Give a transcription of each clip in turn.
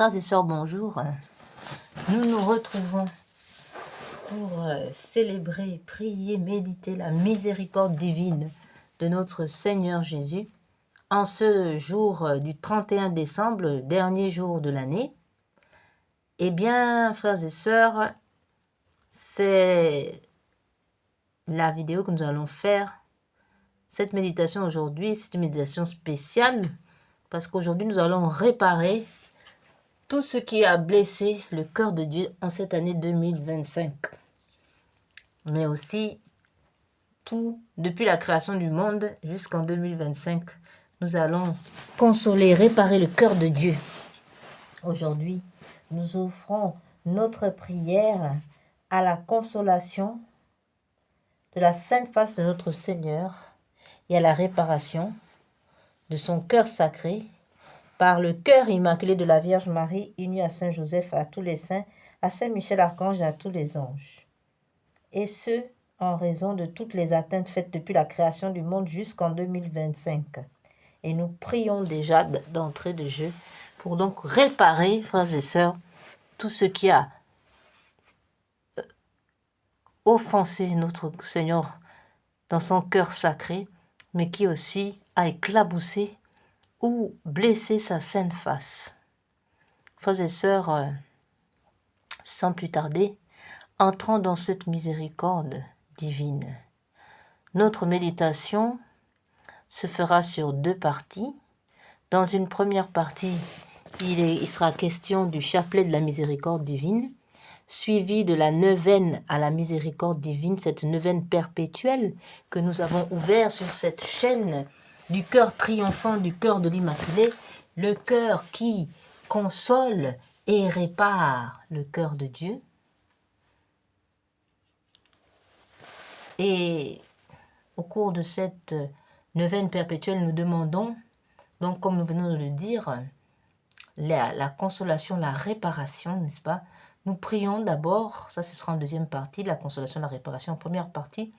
Frères et sœurs, bonjour. Nous nous retrouvons pour célébrer, prier, méditer la miséricorde divine de notre Seigneur Jésus en ce jour du 31 décembre, le dernier jour de l'année. Eh bien, frères et sœurs, c'est la vidéo que nous allons faire. Cette méditation aujourd'hui, c'est une méditation spéciale parce qu'aujourd'hui, nous allons réparer tout ce qui a blessé le cœur de Dieu en cette année 2025. Mais aussi, tout, depuis la création du monde jusqu'en 2025, nous allons consoler, réparer le cœur de Dieu. Aujourd'hui, nous offrons notre prière à la consolation de la sainte face de notre Seigneur et à la réparation de son cœur sacré par le cœur immaculé de la Vierge Marie, uni à Saint Joseph, à tous les saints, à Saint Michel Archange et à tous les anges. Et ce, en raison de toutes les atteintes faites depuis la création du monde jusqu'en 2025. Et nous prions déjà d'entrée de jeu pour donc réparer, frères et sœurs, tout ce qui a offensé notre Seigneur dans son cœur sacré, mais qui aussi a éclaboussé ou blessé sa sainte face. Frères et sœurs, sans plus tarder, entrons dans cette miséricorde divine. Notre méditation se fera sur deux parties. Dans une première partie, il sera question du chapelet de la miséricorde divine, suivi de la neuvaine à la miséricorde divine, cette neuvaine perpétuelle que nous avons ouverte sur cette chaîne du cœur triomphant du cœur de l'Immaculée, le cœur qui console et répare le cœur de Dieu. Et au cours de cette neuvaine perpétuelle, nous demandons, donc comme nous venons de le dire, la consolation, la réparation, n'est-ce pas? Nous prions d'abord, ça ce sera en deuxième partie, la consolation, la réparation. En première partie,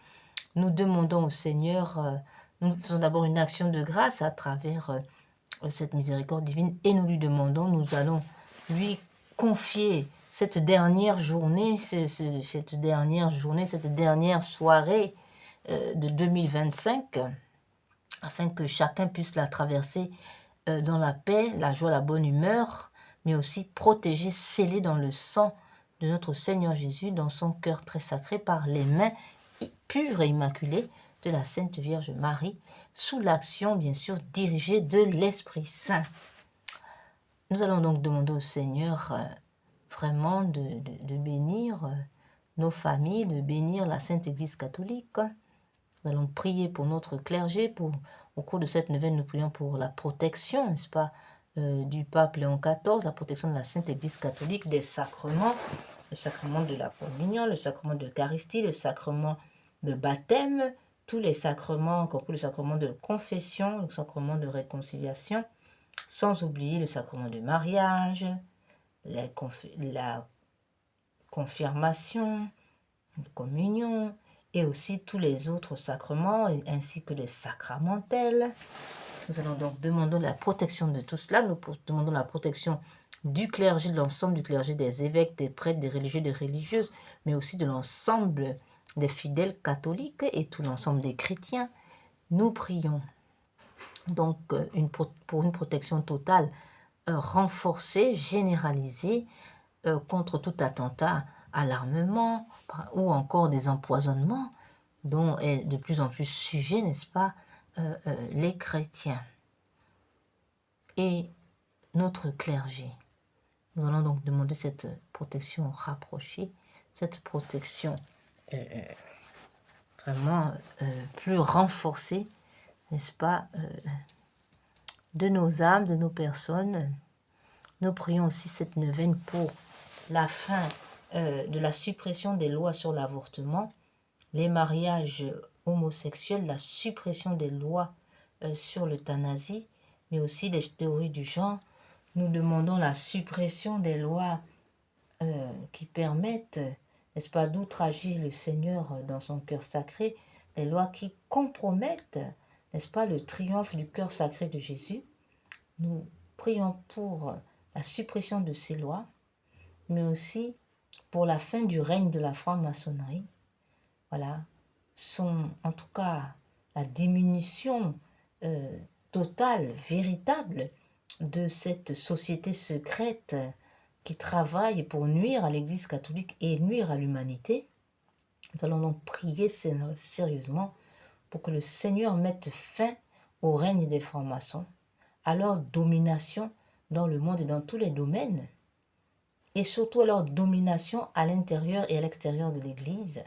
nous demandons au Seigneur, nous faisons d'abord une action de grâce à travers cette miséricorde divine et nous lui demandons, nous allons lui confier cette dernière journée, cette dernière soirée de 2025, afin que chacun puisse la traverser dans la paix, la joie, la bonne humeur, mais aussi protégé, scellé dans le sang de notre Seigneur Jésus, dans son cœur très sacré, par les mains pures et immaculées de la Sainte Vierge Marie, sous l'action, bien sûr, dirigée de l'Esprit Saint. Nous allons donc demander au Seigneur vraiment de bénir nos familles, de bénir la Sainte Église catholique. Nous allons prier pour notre clergé. Au cours de cette neuvaine, nous prions pour la protection, n'est-ce pas, du pape Léon XIV, la protection de la Sainte Église catholique, des sacrements, le sacrement de la communion, le sacrement de l'Eucharistie, le sacrement de baptême, tous les sacrements, compris le sacrement de confession, le sacrement de réconciliation, sans oublier le sacrement du mariage, la confirmation, la communion, et aussi tous les autres sacrements, ainsi que les sacramentels. Nous allons donc demander la protection de tout cela. Nous demandons la protection du clergé, de l'ensemble du clergé, des évêques, des prêtres, des religieux, des religieuses, mais aussi de l'ensemble des fidèles catholiques et tout l'ensemble des chrétiens. Nous prions donc pour une protection totale, renforcée, généralisée, contre tout attentat à l'armement ou encore des empoisonnements dont est de plus en plus sujet, n'est-ce pas, les chrétiens et notre clergé. Nous allons donc demander cette protection rapprochée, cette protection vraiment plus renforcée, n'est-ce pas, de nos âmes, de nos personnes. Nous prions aussi cette neuvaine pour la fin de la suppression des lois sur l'avortement, les mariages homosexuels, la suppression des lois sur l'euthanasie, mais aussi des théories du genre. Nous demandons la suppression des lois qui permettent, n'est-ce pas, d'outrager le Seigneur dans son cœur sacré, les lois qui compromettent, n'est-ce pas, le triomphe du cœur sacré de Jésus. Nous prions pour la suppression de ces lois, mais aussi pour la fin du règne de la franc-maçonnerie. Voilà, en tout cas la diminution totale, véritable de cette société secrète qui travaille pour nuire à l'Église catholique et nuire à l'humanité. Nous allons donc prier sérieusement pour que le Seigneur mette fin au règne des francs-maçons, à leur domination dans le monde et dans tous les domaines, et surtout à leur domination à l'intérieur et à l'extérieur de l'Église.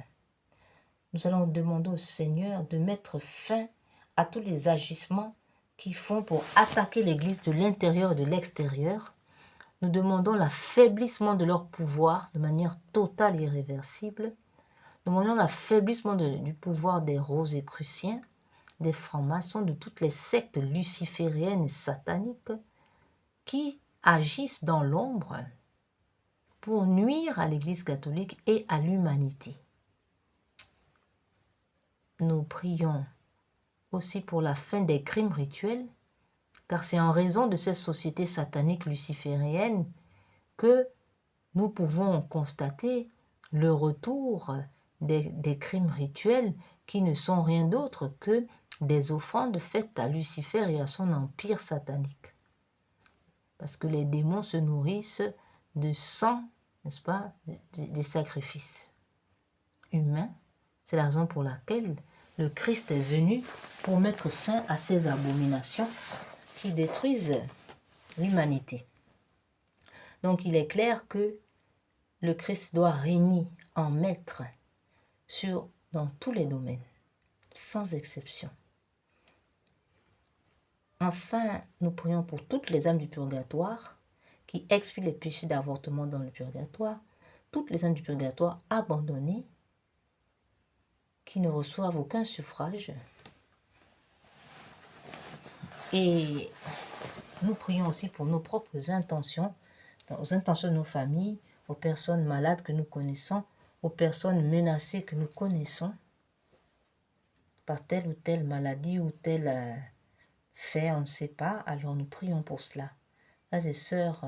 Nous allons demander au Seigneur de mettre fin à tous les agissements qui font pour attaquer l'Église de l'intérieur et de l'extérieur. Nous demandons l'affaiblissement de leur pouvoir de manière totale et irréversible. Nous demandons l'affaiblissement du pouvoir des Rosicruciens, des francs-maçons, de toutes les sectes lucifériennes et sataniques qui agissent dans l'ombre pour nuire à l'Église catholique et à l'humanité. Nous prions aussi pour la fin des crimes rituels, car c'est en raison de cette société satanique luciférienne que nous pouvons constater le retour des crimes rituels qui ne sont rien d'autre que des offrandes faites à Lucifer et à son empire satanique. Parce que les démons se nourrissent de sang, n'est-ce pas, des sacrifices humains. C'est la raison pour laquelle le Christ est venu pour mettre fin à ces abominations qui détruisent l'humanité. Donc il est clair que le Christ doit régner en maître dans tous les domaines, sans exception. Enfin, nous prions pour toutes les âmes du purgatoire qui expient les péchés d'avortement dans le purgatoire, toutes les âmes du purgatoire abandonnées, qui ne reçoivent aucun suffrage. Et nous prions aussi pour nos propres intentions, aux intentions de nos familles, aux personnes malades que nous connaissons, aux personnes menacées que nous connaissons par telle ou telle maladie ou tel fait, on ne sait pas, alors nous prions pour cela. Frères et sœurs,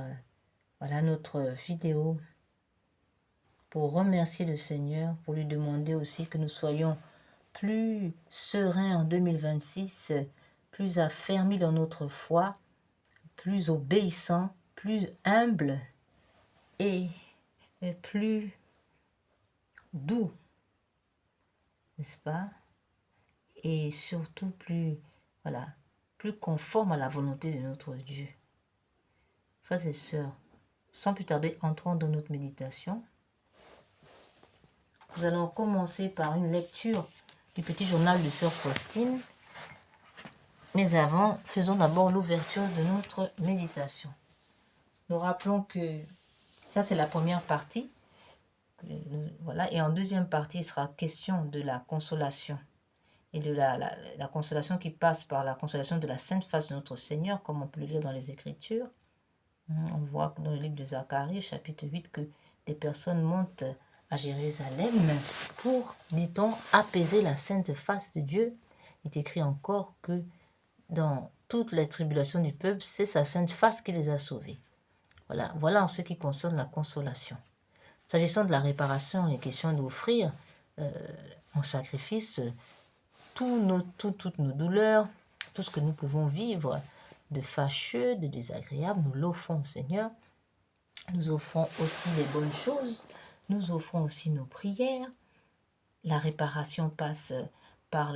voilà notre vidéo pour remercier le Seigneur, pour lui demander aussi que nous soyons plus sereins en 2026, plus affermis dans notre foi, plus obéissants, plus humbles et plus doux, n'est-ce pas? Et surtout plus conforme à la volonté de notre Dieu. Frères et sœurs, sans plus tarder, entrons dans notre méditation. Nous allons commencer par une lecture du petit journal de sœur Faustine. Mais avant, faisons d'abord l'ouverture de notre méditation. Nous rappelons que ça, c'est la première partie. Voilà, et en deuxième partie, il sera question de la consolation. Et de la consolation qui passe par la consolation de la sainte face de notre Seigneur, comme on peut le lire dans les Écritures. On voit dans le livre de Zacharie, chapitre 8, que des personnes montent à Jérusalem pour, dit-on, apaiser la sainte face de Dieu. Il est écrit encore que dans toutes les tribulations du peuple, c'est sa sainte face qui les a sauvés. Voilà en ce qui concerne la consolation. S'agissant de la réparation, il est question d'offrir en sacrifice toutes nos douleurs, tout ce que nous pouvons vivre de fâcheux, de désagréable, nous l'offrons au Seigneur. Nous offrons aussi les bonnes choses, nous offrons aussi nos prières. La réparation passe par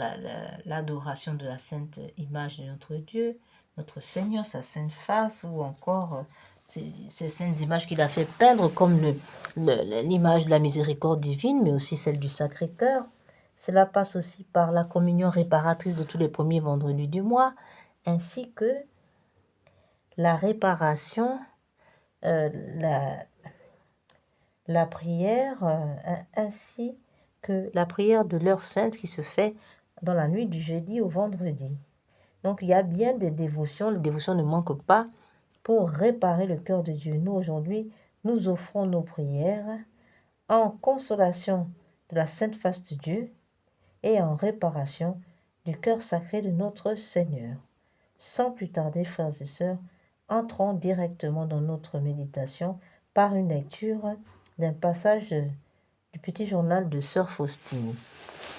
l'adoration de la sainte image de notre Dieu, notre Seigneur, sa sainte face, ou encore ces saintes images qu'il a fait peindre, comme l'image de la miséricorde divine, mais aussi celle du Sacré-Cœur. Cela passe aussi par la communion réparatrice de tous les premiers vendredis du mois, ainsi que la réparation, la prière, ainsi que la prière de l'heure sainte qui se fait dans la nuit du jeudi au vendredi. Donc il y a bien des dévotions, les dévotions ne manquent pas pour réparer le cœur de Dieu. Nous, aujourd'hui, nous offrons nos prières en consolation de la sainte face de Dieu et en réparation du cœur sacré de notre Seigneur. Sans plus tarder, frères et sœurs, entrons directement dans notre méditation par une lecture d'un passage du petit journal de Sœur Faustine.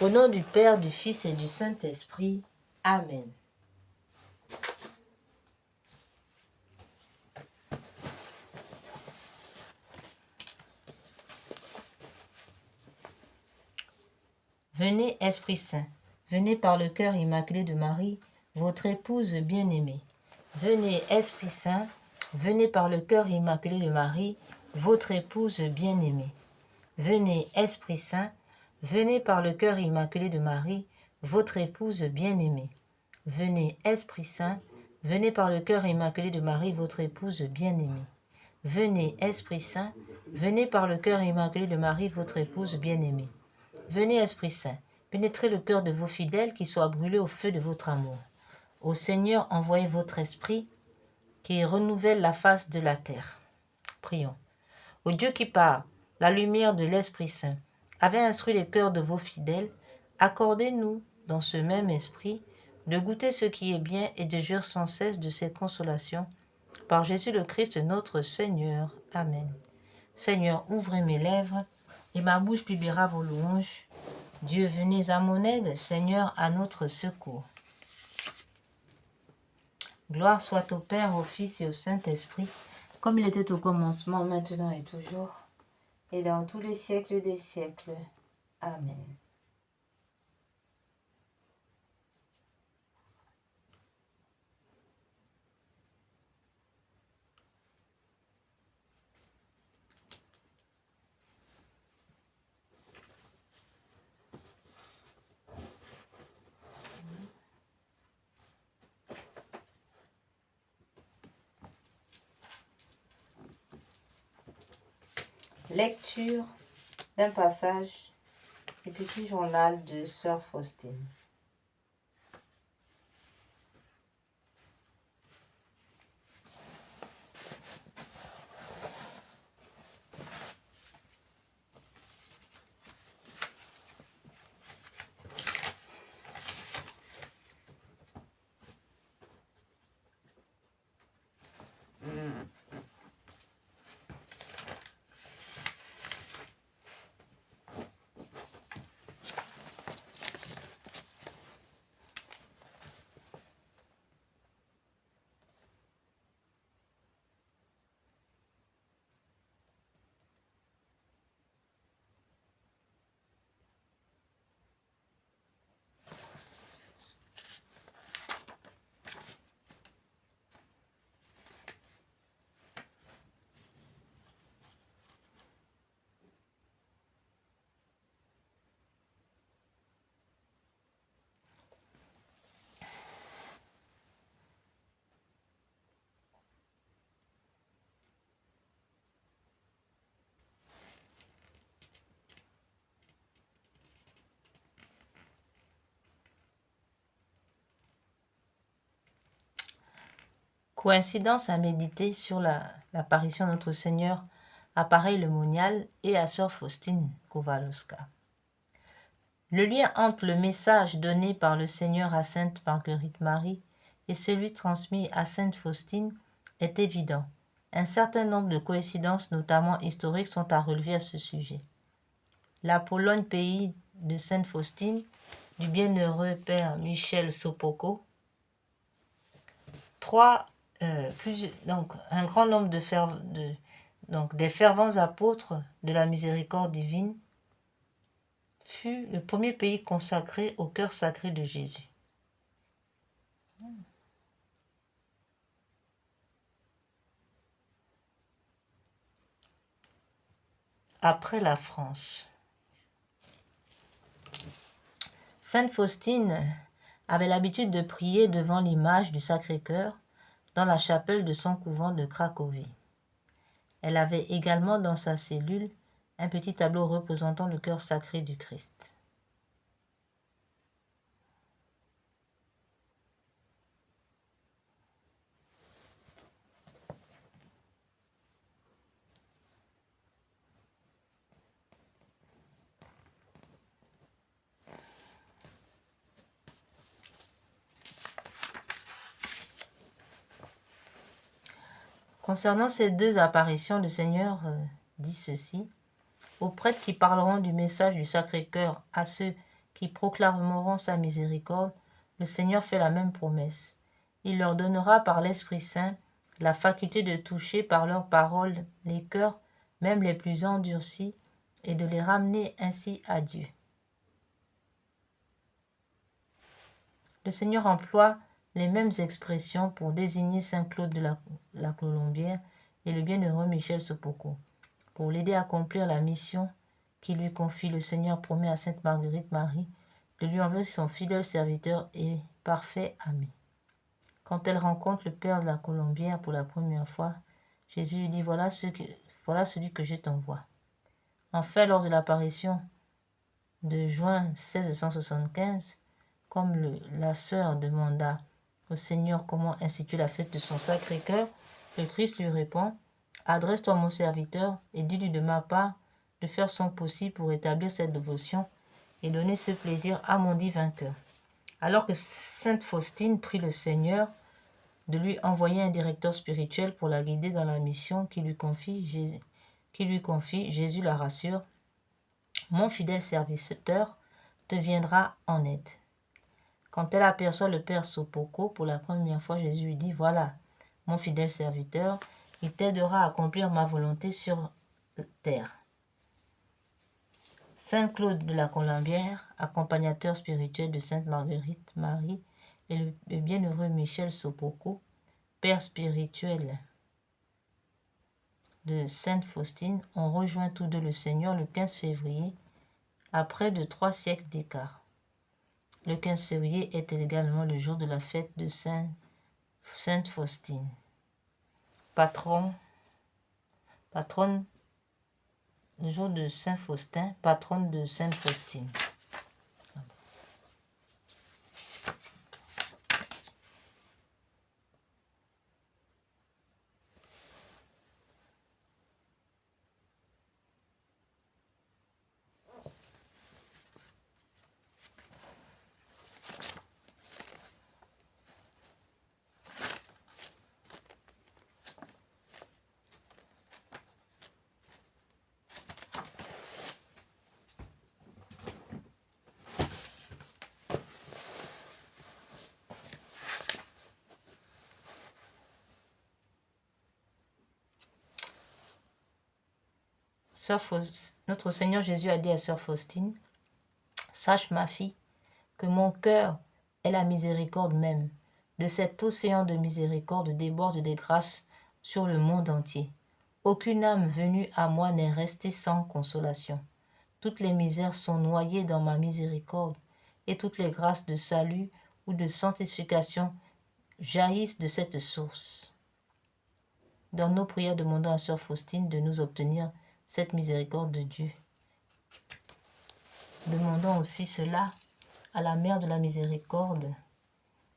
Au nom du Père, du Fils et du Saint-Esprit. Amen. Venez, Esprit Saint, venez par le cœur immaculé de Marie, votre épouse bien-aimée. Venez, Esprit Saint, venez par le cœur immaculé de Marie, votre épouse bien-aimée. Venez, Esprit Saint, venez par le cœur immaculé de Marie, votre épouse bien-aimée. Venez, Esprit Saint, venez par le cœur immaculé de Marie, votre épouse bien-aimée. Venez, Esprit Saint, venez par le cœur immaculé de Marie, votre épouse bien-aimée. Venez, Esprit Saint, pénétrez le cœur de vos fidèles qui soient brûlés au feu de votre amour. Ô Seigneur, envoyez votre Esprit qui renouvelle la face de la terre. Prions. Ô Dieu qui par la lumière de l'Esprit Saint avait instruit les cœurs de vos fidèles, accordez-nous, dans ce même esprit, de goûter ce qui est bien et de jouir sans cesse de ses consolations. Par Jésus le Christ notre Seigneur. Amen. Seigneur, ouvrez mes lèvres, et ma bouche publiera vos louanges. Dieu, venez à mon aide, Seigneur, à notre secours. Gloire soit au Père, au Fils et au Saint-Esprit, comme il était au commencement, maintenant et toujours, et dans tous les siècles des siècles. Amen. Lecture d'un passage du petit journal de Sœur Faustine. Coïncidence à méditer sur l'apparition de notre Seigneur à pareil le monial et à Sœur Faustine Kowalska. Le lien entre le message donné par le Seigneur à Sainte Marguerite Marie et celui transmis à Sainte Faustine est évident. Un certain nombre de coïncidences, notamment historiques, sont à relever à ce sujet. La Pologne, pays de Sainte Faustine, du bienheureux Père Michel Sopocko, un grand nombre des fervents apôtres de la miséricorde divine, fut le premier pays consacré au cœur sacré de Jésus. Après la France. Sainte Faustine avait l'habitude de prier devant l'image du Sacré-Cœur dans la chapelle de son couvent de Cracovie. Elle avait également dans sa cellule un petit tableau représentant le cœur sacré du Christ. Concernant ces deux apparitions, le Seigneur dit ceci. Aux prêtres qui parleront du message du Sacré-Cœur, à ceux qui proclameront sa miséricorde, le Seigneur fait la même promesse. Il leur donnera par l'Esprit Saint la faculté de toucher par leurs paroles les cœurs, même les plus endurcis, et de les ramener ainsi à Dieu. Le Seigneur emploie les mêmes expressions pour désigner Saint Claude de la Colombière et le bienheureux Michel Sopoco. Pour l'aider à accomplir la mission qu'il lui confie, le Seigneur promet à Sainte Marguerite Marie de lui envoyer son fidèle serviteur et parfait ami. Quand elle rencontre le père de la Colombière pour la première fois, Jésus lui dit « Voilà celui que je t'envoie ». Enfin, lors de l'apparition de juin 1675, comme la sœur demanda au Seigneur comment instituer la fête de son Sacré-Cœur, le Christ lui répond « Adresse-toi à mon serviteur et dis-lui de ma part de faire son possible pour établir cette dévotion et donner ce plaisir à mon divin cœur. » Alors que Sainte Faustine prie le Seigneur de lui envoyer un directeur spirituel pour la guider dans la mission qu'il lui confie, Jésus la rassure « Mon fidèle serviteur te viendra en aide. » Quand elle aperçoit le père Sopoco pour la première fois, Jésus lui dit « Voilà, mon fidèle serviteur, il t'aidera à accomplir ma volonté sur terre. » Saint Claude de la Colombière, accompagnateur spirituel de Sainte Marguerite Marie, et le bienheureux Michel Sopoco, père spirituel de Sainte Faustine, ont rejoint tous deux le Seigneur le 15 février, à près de 3 siècles d'écart. Le 15 février est également le jour de la fête de Sainte Faustine, patronne, le jour de Saint Faustin, patronne de Sainte Faustine. Notre Seigneur Jésus a dit à Sœur Faustine, « Sache, ma fille, que mon cœur est la miséricorde même. De cet océan de miséricorde déborde des grâces sur le monde entier. Aucune âme venue à moi n'est restée sans consolation. Toutes les misères sont noyées dans ma miséricorde, et toutes les grâces de salut ou de sanctification jaillissent de cette source. » Dans nos prières, demandons à Sœur Faustine de nous obtenir cette miséricorde de Dieu. Demandons aussi cela à la Mère de la Miséricorde,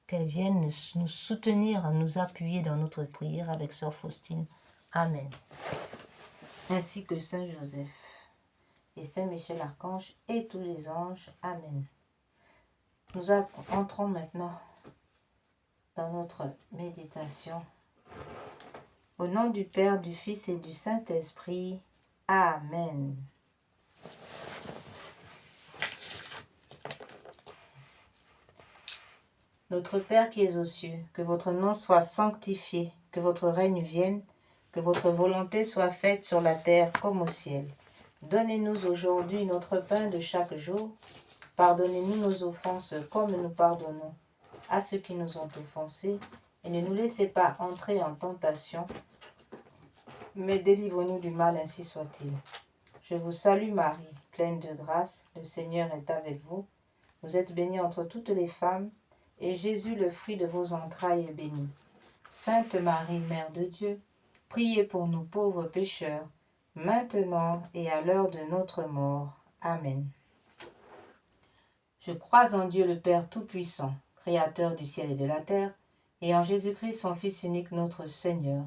qu'elle vienne nous soutenir, nous appuyer dans notre prière avec Sœur Faustine. Amen. Ainsi que Saint Joseph et Saint Michel Archange et tous les anges. Amen. Nous entrons maintenant dans notre méditation. Au nom du Père, du Fils et du Saint-Esprit. Amen. Notre Père qui es aux cieux, que votre nom soit sanctifié, que votre règne vienne, que votre volonté soit faite sur la terre comme au ciel. Donnez-nous aujourd'hui notre pain de chaque jour. Pardonnez-nous nos offenses comme nous pardonnons à ceux qui nous ont offensés. Et ne nous laissez pas entrer en tentation, mais délivrez-nous du mal, ainsi soit-il. Je vous salue Marie, pleine de grâce, le Seigneur est avec vous. Vous êtes bénie entre toutes les femmes, et Jésus, le fruit de vos entrailles, est béni. Sainte Marie, Mère de Dieu, priez pour nous pauvres pécheurs, maintenant et à l'heure de notre mort. Amen. Je crois en Dieu le Père Tout-Puissant, Créateur du ciel et de la terre, et en Jésus-Christ, son Fils unique, notre Seigneur,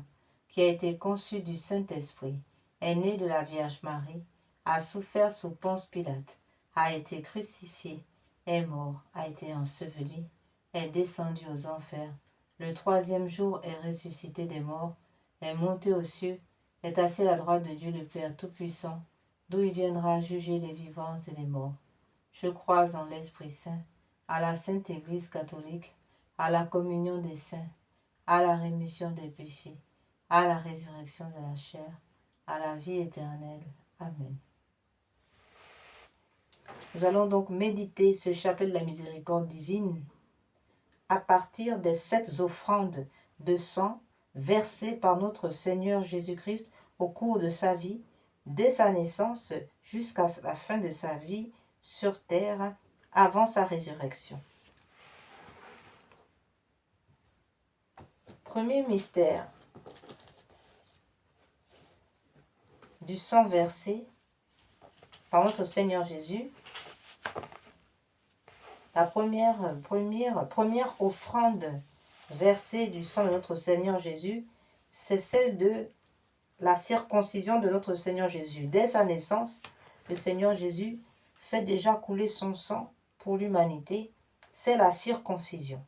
qui a été conçu du Saint-Esprit, est né de la Vierge Marie, a souffert sous Ponce Pilate, a été crucifié, est mort, a été enseveli, est descendu aux enfers, le 3e jour est ressuscité des morts, est monté aux cieux, est assis à la droite de Dieu le Père Tout-Puissant, d'où il viendra juger les vivants et les morts. Je crois en l'Esprit Saint, à la Sainte Église catholique, à la communion des saints, à la rémission des péchés, à la résurrection de la chair, à la vie éternelle. Amen. Nous allons donc méditer ce chapelet de la miséricorde divine à partir des 7 offrandes de sang versées par notre Seigneur Jésus-Christ au cours de sa vie, dès sa naissance jusqu'à la fin de sa vie sur terre, avant sa résurrection. Premier mystère du sang versé par notre Seigneur Jésus. La première offrande versée du sang de notre Seigneur Jésus, c'est celle de la circoncision de notre Seigneur Jésus. Dès sa naissance, le Seigneur Jésus fait déjà couler son sang pour l'humanité. C'est la circoncision.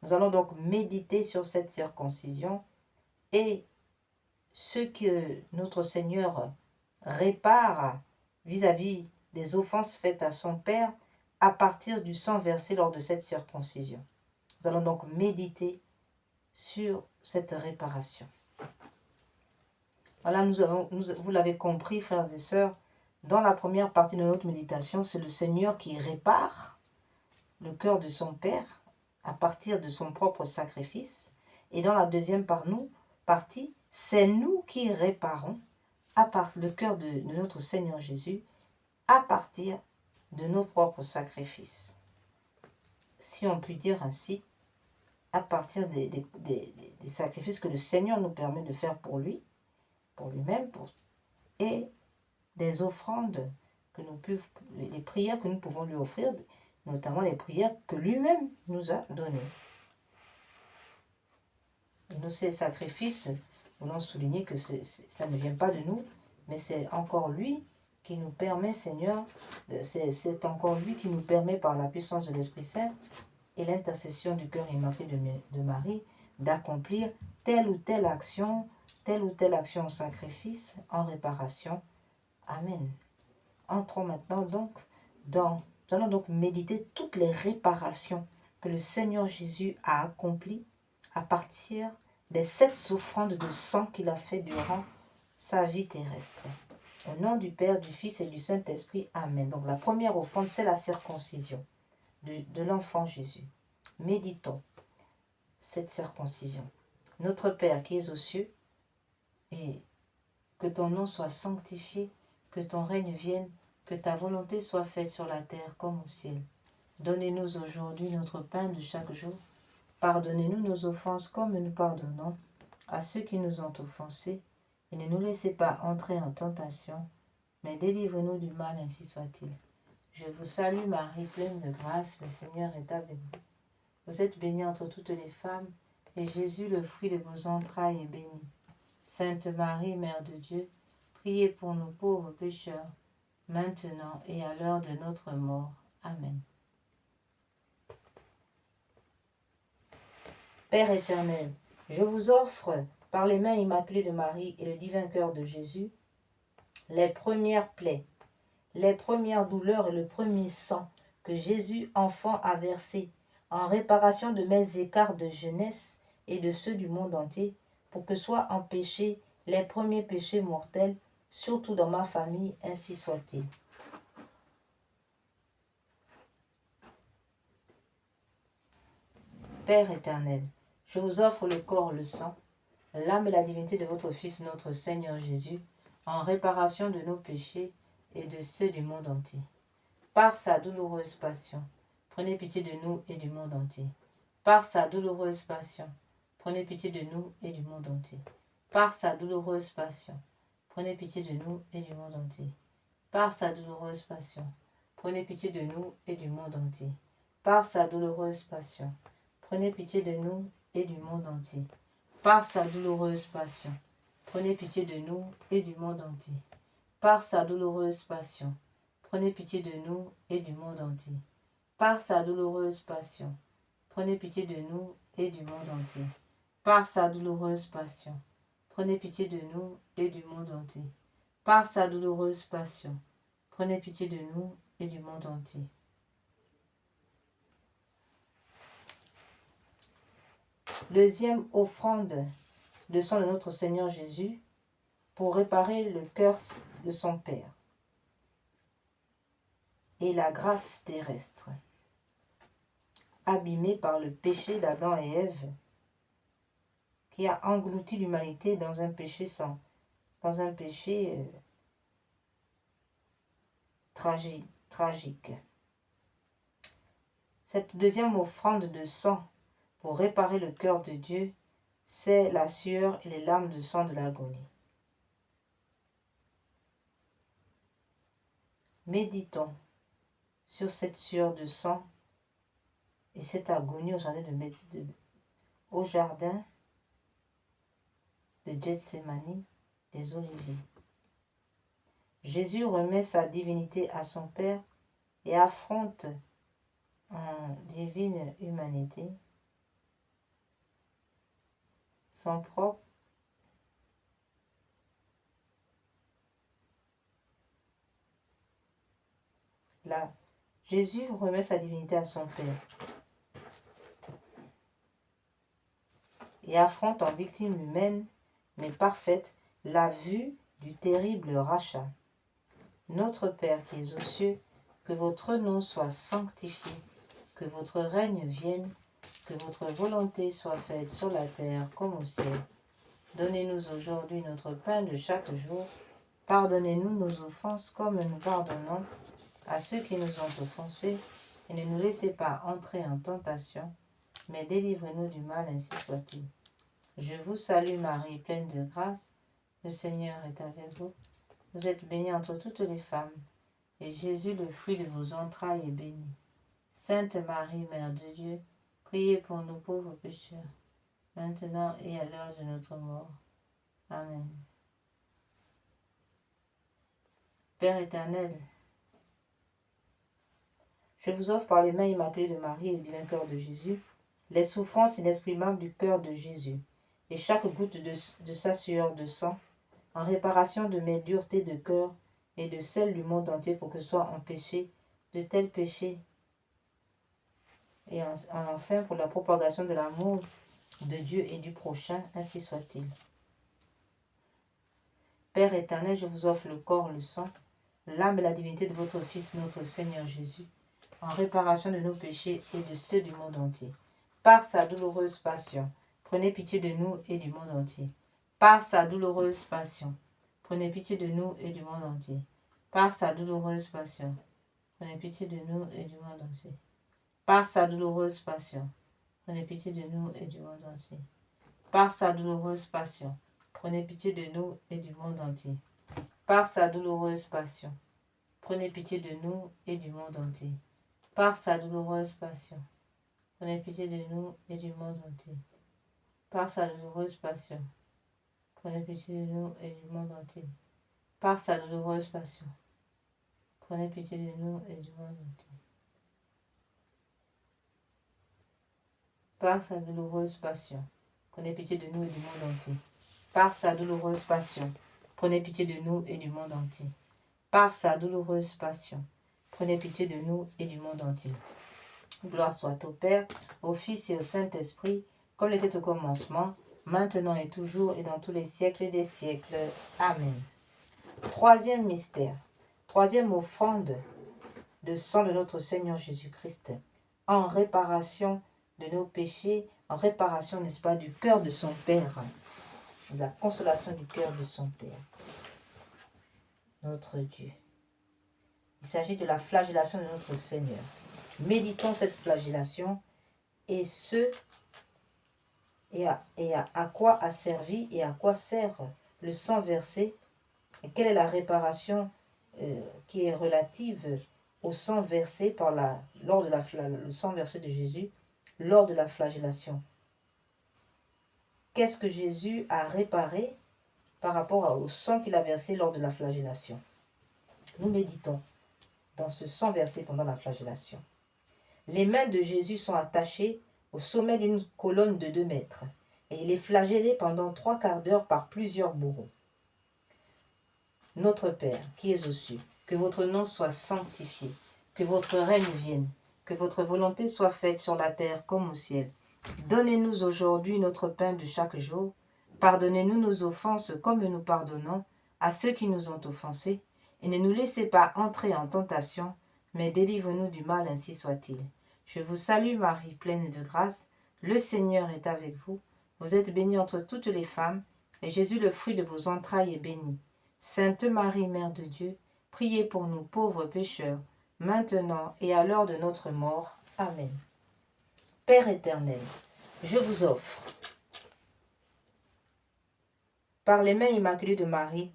Nous allons donc méditer sur cette circoncision et ce que notre Seigneur répare vis-à-vis des offenses faites à son Père à partir du sang versé lors de cette circoncision. Nous allons donc méditer sur cette réparation. Voilà, vous l'avez compris, frères et sœurs, dans la première partie de notre méditation, c'est le Seigneur qui répare le cœur de son Père à partir de son propre sacrifice. Et dans la deuxième partie, c'est nous qui réparons le cœur de notre Seigneur Jésus à partir de nos propres sacrifices. Si on peut dire ainsi, à partir des sacrifices que le Seigneur nous permet de faire pour lui, pour lui-même, et des offrandes, les prières que nous pouvons lui offrir, notamment les prières que lui-même nous a données. Et ces sacrifices, nous voulons souligner que ça ne vient pas de nous, mais c'est encore lui qui nous permet, Seigneur, c'est encore lui qui nous permet par la puissance de l'Esprit Saint et l'intercession du cœur immaculé de Marie d'accomplir telle ou telle action en sacrifice, en réparation. Amen. Entrons maintenant donc nous allons donc méditer toutes les réparations que le Seigneur Jésus a accomplies à partir des 7 offrandes de sang qu'il a fait durant sa vie terrestre. Au nom du Père, du Fils et du Saint-Esprit. Amen. Donc la première offrande, c'est la circoncision de l'enfant Jésus. Méditons cette circoncision. Notre Père qui es aux cieux, et que ton nom soit sanctifié, que ton règne vienne, que ta volonté soit faite sur la terre comme au ciel. Donnez-nous aujourd'hui notre pain de chaque jour. Pardonnez-nous nos offenses comme nous pardonnons à ceux qui nous ont offensés. Et ne nous laissez pas entrer en tentation, mais délivre-nous du mal, ainsi soit-il. Je vous salue Marie, pleine de grâce, le Seigneur est avec vous. Vous êtes bénie entre toutes les femmes, et Jésus, le fruit de vos entrailles, est béni. Sainte Marie, Mère de Dieu, priez pour nous pauvres pécheurs, maintenant et à l'heure de notre mort. Amen. Père éternel, je vous offre, par les mains immaculées de Marie et le divin cœur de Jésus, les premières plaies, les premières douleurs et le premier sang que Jésus, enfant, a versé en réparation de mes écarts de jeunesse et de ceux du monde entier, pour que soient empêchés les premiers péchés mortels, surtout dans ma famille, ainsi soit-il. Père éternel, je vous offre le corps, le sang, l'âme et la divinité de votre Fils, notre Seigneur Jésus, en réparation de nos péchés et de ceux du monde entier. Par sa douloureuse passion, prenez pitié de nous et du monde entier. Par sa douloureuse passion, prenez pitié de nous et du monde entier. Par sa douloureuse passion, prenez pitié de nous et du monde entier. Par sa douloureuse passion, prenez pitié de nous et du monde entier. Par sa douloureuse passion, prenez pitié de nous et du monde entier. Par sa douloureuse passion, prenez pitié de nous et du monde entier. Par sa douloureuse passion, prenez pitié de nous et du monde entier. Par sa douloureuse passion, prenez pitié de nous et du monde entier. Par sa douloureuse passion, prenez pitié de nous et du monde entier. Par sa douloureuse passion, prenez pitié de nous et du monde entier. Deuxième offrande de sang de notre Seigneur Jésus pour réparer le cœur de son Père et la grâce terrestre, abîmée par le péché d'Adam et Ève, qui a englouti l'humanité dans un péché tragique. Cette deuxième offrande de sang pour réparer le cœur de Dieu, c'est la sueur et les larmes de sang de l'agonie. Méditons sur cette sueur de sang et cette agonie au jardin de Gethsémani des Oliviers. Jésus remet sa divinité à son Père et affronte en divine humanité son propre Jésus remet sa divinité à son Père et affronte en victime humaine, mais parfaite, la vue du terrible rachat. Notre Père qui es aux cieux, que votre nom soit sanctifié, que votre règne vienne, que votre volonté soit faite sur la terre comme au ciel. Donnez-nous aujourd'hui notre pain de chaque jour. Pardonnez-nous nos offenses comme nous pardonnons à ceux qui nous ont offensés. Et ne nous laissez pas entrer en tentation, mais délivrez-nous du mal, ainsi soit-il. Je vous salue Marie, pleine de grâce. Le Seigneur est avec vous. Vous êtes bénie entre toutes les femmes, et Jésus, le fruit de vos entrailles, est béni. Sainte Marie, Mère de Dieu, priez pour nous pauvres pécheurs, maintenant et à l'heure de notre mort. Amen. Père éternel, je vous offre par les mains immaculées de Marie et le divin cœur de Jésus, les souffrances inexprimables du cœur de Jésus, et chaque goutte de sa sueur de sang, en réparation de mes duretés de cœur et de celles du monde entier, pour que soit empêché de tels péchés, et enfin pour la propagation de l'amour de Dieu et du prochain, ainsi soit-il. Père éternel, je vous offre le corps, le sang, l'âme et la divinité de votre Fils, notre Seigneur Jésus, en réparation de nos péchés et de ceux du monde entier. Par sa douloureuse passion, prenez pitié de nous et du monde entier. Par sa douloureuse passion, prenez pitié de nous et du monde entier. Par sa douloureuse passion, prenez pitié de nous et du monde entier. Par sa douloureuse passion, prenez pitié de nous et du monde entier. Par sa douloureuse passion, prenez pitié de nous et du monde entier. Par sa douloureuse passion, prenez pitié de nous et du monde entier. Par sa douloureuse passion, prenez pitié de nous et du monde entier. Par sa douloureuse passion, prenez pitié de nous et du monde entier. Par sa douloureuse passion, prenez pitié de nous et du monde entier. Par sa douloureuse passion, prenez pitié de nous et du monde entier. Par sa douloureuse passion, prenez pitié de nous et du monde entier. Par sa douloureuse passion, prenez pitié de nous et du monde entier. Gloire soit au Père, au Fils et au Saint-Esprit, comme il était au commencement, maintenant et toujours et dans tous les siècles des siècles. Amen. Troisième mystère, troisième offrande de sang de notre Seigneur Jésus-Christ, en réparation de nos péchés, en réparation, n'est-ce pas, du cœur de son Père, de la consolation du cœur de son Père, notre Dieu. Il s'agit de la flagellation de notre Seigneur. Méditons cette flagellation et à quoi a servi et à quoi sert le sang versé, et quelle est la réparation qui est relative au sang versé le sang versé de Jésus lors de la flagellation. Qu'est-ce que Jésus a réparé par rapport au sang qu'il a versé lors de la flagellation? Nous méditons dans ce sang versé pendant la flagellation. Les mains de Jésus sont attachées au sommet d'une colonne de 2 mètres et il est flagellé pendant 3/4 d'heure par plusieurs bourreaux. Notre Père, qui es aux cieux, que votre nom soit sanctifié, que votre règne vienne, que votre volonté soit faite sur la terre comme au ciel. Donnez-nous aujourd'hui notre pain de chaque jour. Pardonnez-nous nos offenses comme nous pardonnons à ceux qui nous ont offensés. Et ne nous laissez pas entrer en tentation, mais délivre-nous du mal, ainsi soit-il. Je vous salue Marie, pleine de grâce. Le Seigneur est avec vous. Vous êtes bénie entre toutes les femmes, et Jésus, le fruit de vos entrailles, est béni. Sainte Marie, Mère de Dieu, priez pour nous pauvres pécheurs, maintenant et à l'heure de notre mort. Amen. Père éternel, je vous offre, par les mains immaculées de Marie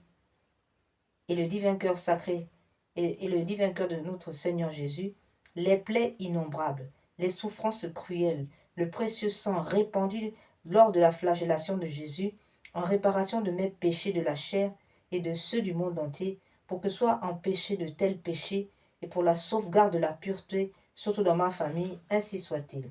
et le divin cœur sacré et le divin cœur de notre Seigneur Jésus, les plaies innombrables, les souffrances cruelles, le précieux sang répandu lors de la flagellation de Jésus, en réparation de mes péchés de la chair et de ceux du monde entier, pour que soient empêchés de tels péchés et pour la sauvegarde de la pureté, surtout dans ma famille, ainsi soit-il.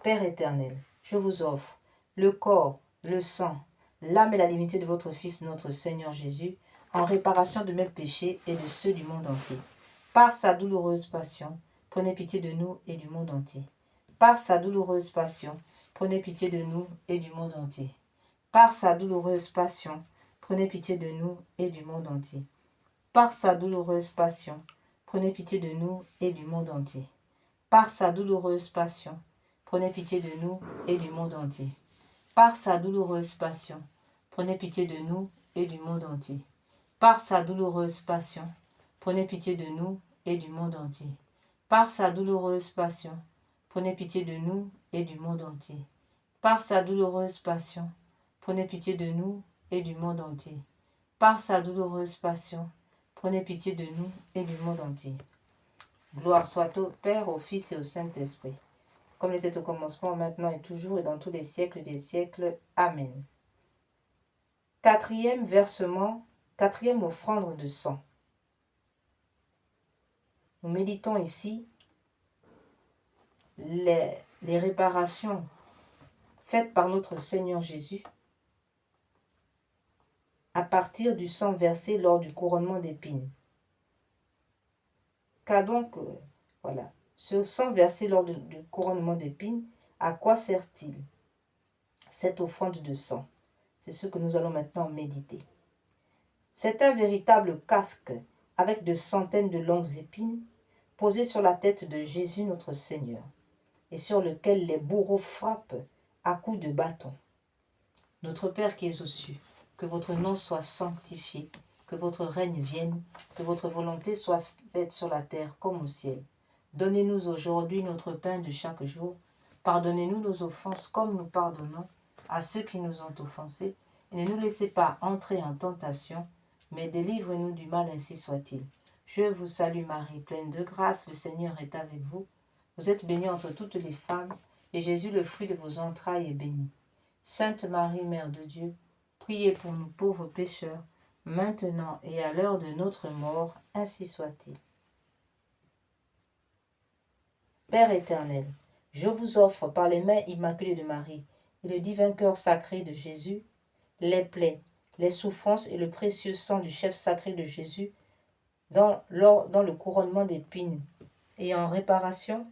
Père éternel, je vous offre le corps, le sang, l'âme et la divinité de votre Fils, notre Seigneur Jésus, en réparation de mes péchés et de ceux du monde entier. Par sa douloureuse passion, prenez pitié de nous et du monde entier. Par sa douloureuse passion, prenez pitié de nous et du monde entier. Par sa douloureuse passion, prenez pitié de nous et du monde entier. Par sa douloureuse passion, prenez pitié de nous et du monde entier. Par sa douloureuse passion, prenez pitié de nous et du monde entier. Par sa douloureuse passion, prenez pitié de nous et du monde entier. Par sa douloureuse passion, prenez pitié de nous et du monde entier. Par sa douloureuse passion, prenez pitié de nous et du monde entier. Par sa douloureuse passion, prenez pitié de nous et du monde entier. Par sa douloureuse passion, prenez pitié de nous et du monde entier. Gloire soit au Père, au Fils et au Saint-Esprit, comme il était au commencement, maintenant et toujours, et dans tous les siècles des siècles. Amen. Quatrième versement, quatrième offrande de sang. Nous méditons ici les réparations faites par notre Seigneur Jésus à partir du sang versé lors du couronnement d'épines. Car donc, voilà, ce sang versé lors du couronnement d'épines, à quoi sert-il cette offrande de sang? C'est ce que nous allons maintenant méditer. C'est un véritable casque avec de centaines de longues épines posées sur la tête de Jésus notre Seigneur et sur lequel les bourreaux frappent à coups de bâton. Notre Père qui es aux cieux, que votre nom soit sanctifié, que votre règne vienne, que votre volonté soit faite sur la terre comme au ciel. Donnez-nous aujourd'hui notre pain de chaque jour. Pardonnez-nous nos offenses comme nous pardonnons à ceux qui nous ont offensés. Et ne nous laissez pas entrer en tentation, mais délivre-nous du mal, ainsi soit-il. Je vous salue Marie, pleine de grâce, le Seigneur est avec vous. Vous êtes bénie entre toutes les femmes, et Jésus, le fruit de vos entrailles, est béni. Sainte Marie, Mère de Dieu, priez pour nous pauvres pécheurs, maintenant et à l'heure de notre mort, ainsi soit-il. Père éternel, je vous offre par les mains immaculées de Marie et le divin cœur sacré de Jésus, les plaies, les souffrances et le précieux sang du chef sacré de Jésus dans le couronnement d'épines et en réparation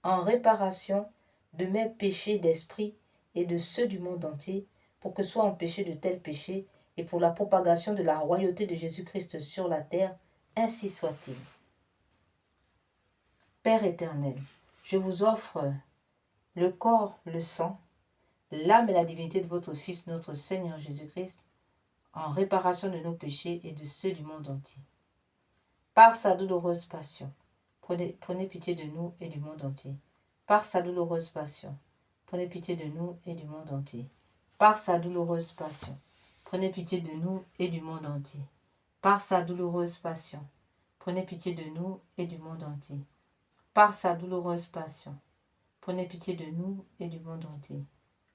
de mes péchés d'esprit et de ceux du monde entier, pour que soient empêchés de tels péchés et pour la propagation de la royauté de Jésus-Christ sur la terre, ainsi soit-il. Père éternel, je vous offre le corps, le sang, l'âme et la divinité de votre Fils, notre Seigneur Jésus-Christ, en réparation de nos péchés et de ceux du monde entier. Par sa douloureuse passion, prenez pitié de nous et du monde entier. Par sa douloureuse passion, prenez pitié de nous et du monde entier. Par sa douloureuse passion, prenez pitié de nous et du monde entier. Par sa douloureuse passion, prenez pitié de nous et du monde entier. Par sa douloureuse passion, prenez pitié de nous et du monde entier.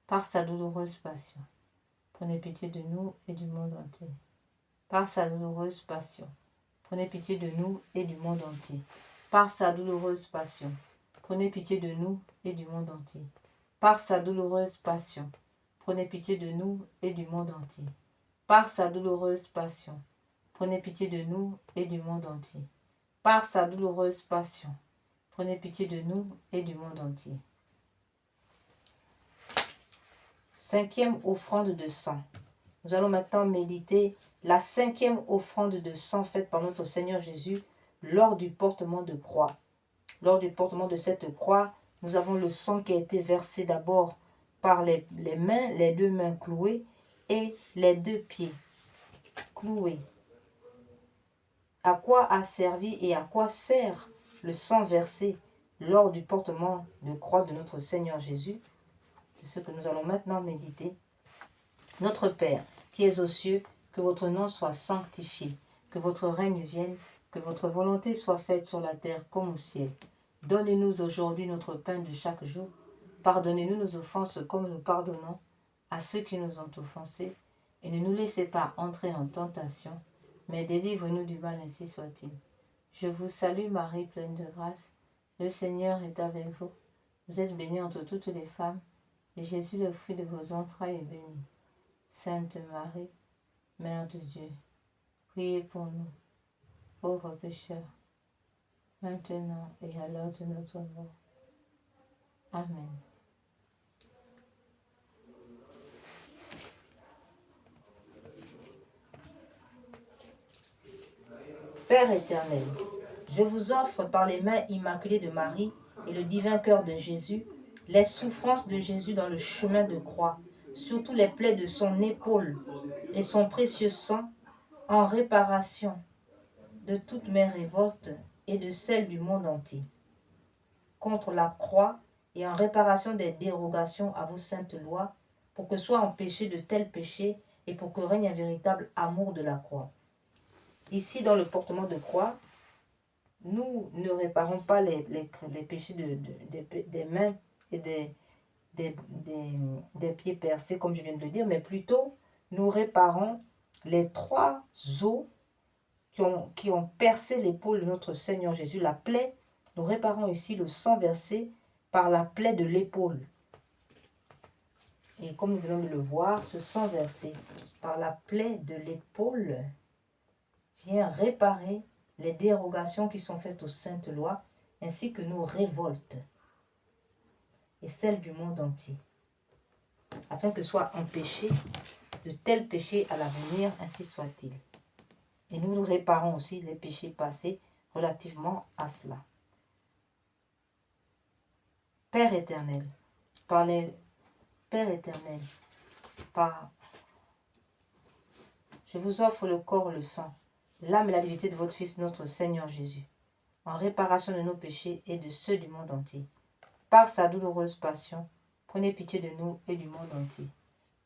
Par sa douloureuse passion, prenez pitié de nous et du monde entier. Par sa douloureuse passion, prenez pitié de nous et du monde entier. Par sa douloureuse passion, prenez pitié de nous et du monde entier. Par sa douloureuse passion, prenez pitié de nous et du monde entier. Par sa douloureuse passion, prenez pitié de nous et du monde entier. Par sa douloureuse passion, prenez pitié de nous et du monde entier. Cinquième offrande de sang. Nous allons maintenant méditer la cinquième offrande de sang faite par notre Seigneur Jésus lors du portement de croix. Lors du portement de cette croix, nous avons le sang qui a été versé d'abord par les mains, les deux mains clouées et les deux pieds cloués. À quoi a servi et à quoi sert le sang versé lors du portement de croix de notre Seigneur Jésus? C'est ce que nous allons maintenant méditer. Notre Père, qui es aux cieux, que votre nom soit sanctifié, que votre règne vienne, que votre volonté soit faite sur la terre comme au ciel. Donnez-nous aujourd'hui notre pain de chaque jour. Pardonnez-nous nos offenses comme nous pardonnons à ceux qui nous ont offensés. Et ne nous laissez pas entrer en tentation, mais délivre-nous du mal, ainsi soit-il. Je vous salue Marie, pleine de grâce. Le Seigneur est avec vous. Vous êtes bénie entre toutes les femmes, et Jésus, le fruit de vos entrailles, est béni. Sainte Marie, Mère de Dieu, priez pour nous, pauvres pécheurs, maintenant et à l'heure de notre mort. Amen. Père éternel, je vous offre par les mains immaculées de Marie et le divin cœur de Jésus, les souffrances de Jésus dans le chemin de croix, surtout les plaies de son épaule et son précieux sang, en réparation de toutes mes révoltes et de celles du monde entier, contre la croix et en réparation des dérogations à vos saintes lois, pour que soient empêchés de tels péchés et pour que règne un véritable amour de la croix. Ici, dans le portement de croix, nous ne réparons pas les péchés des mains et des pieds percés, comme je viens de le dire, mais plutôt nous réparons les trois os qui ont percé l'épaule de notre Seigneur Jésus, la plaie. Nous réparons ici le sang versé par la plaie de l'épaule. Et comme nous venons de le voir, ce sang versé par la plaie de l'épaule vient réparer les dérogations qui sont faites aux saintes lois, ainsi que nos révoltes et celles du monde entier, afin que soient empêchés de tels péchés à l'avenir, ainsi soit-il. Et nous réparons aussi les péchés passés relativement à cela. Père éternel, je vous offre le corps, le sang, l'âme et la divinité de votre Fils, notre Seigneur Jésus, en réparation de nos péchés et de ceux du monde entier. Par sa douloureuse passion, prenez pitié de nous et du monde entier.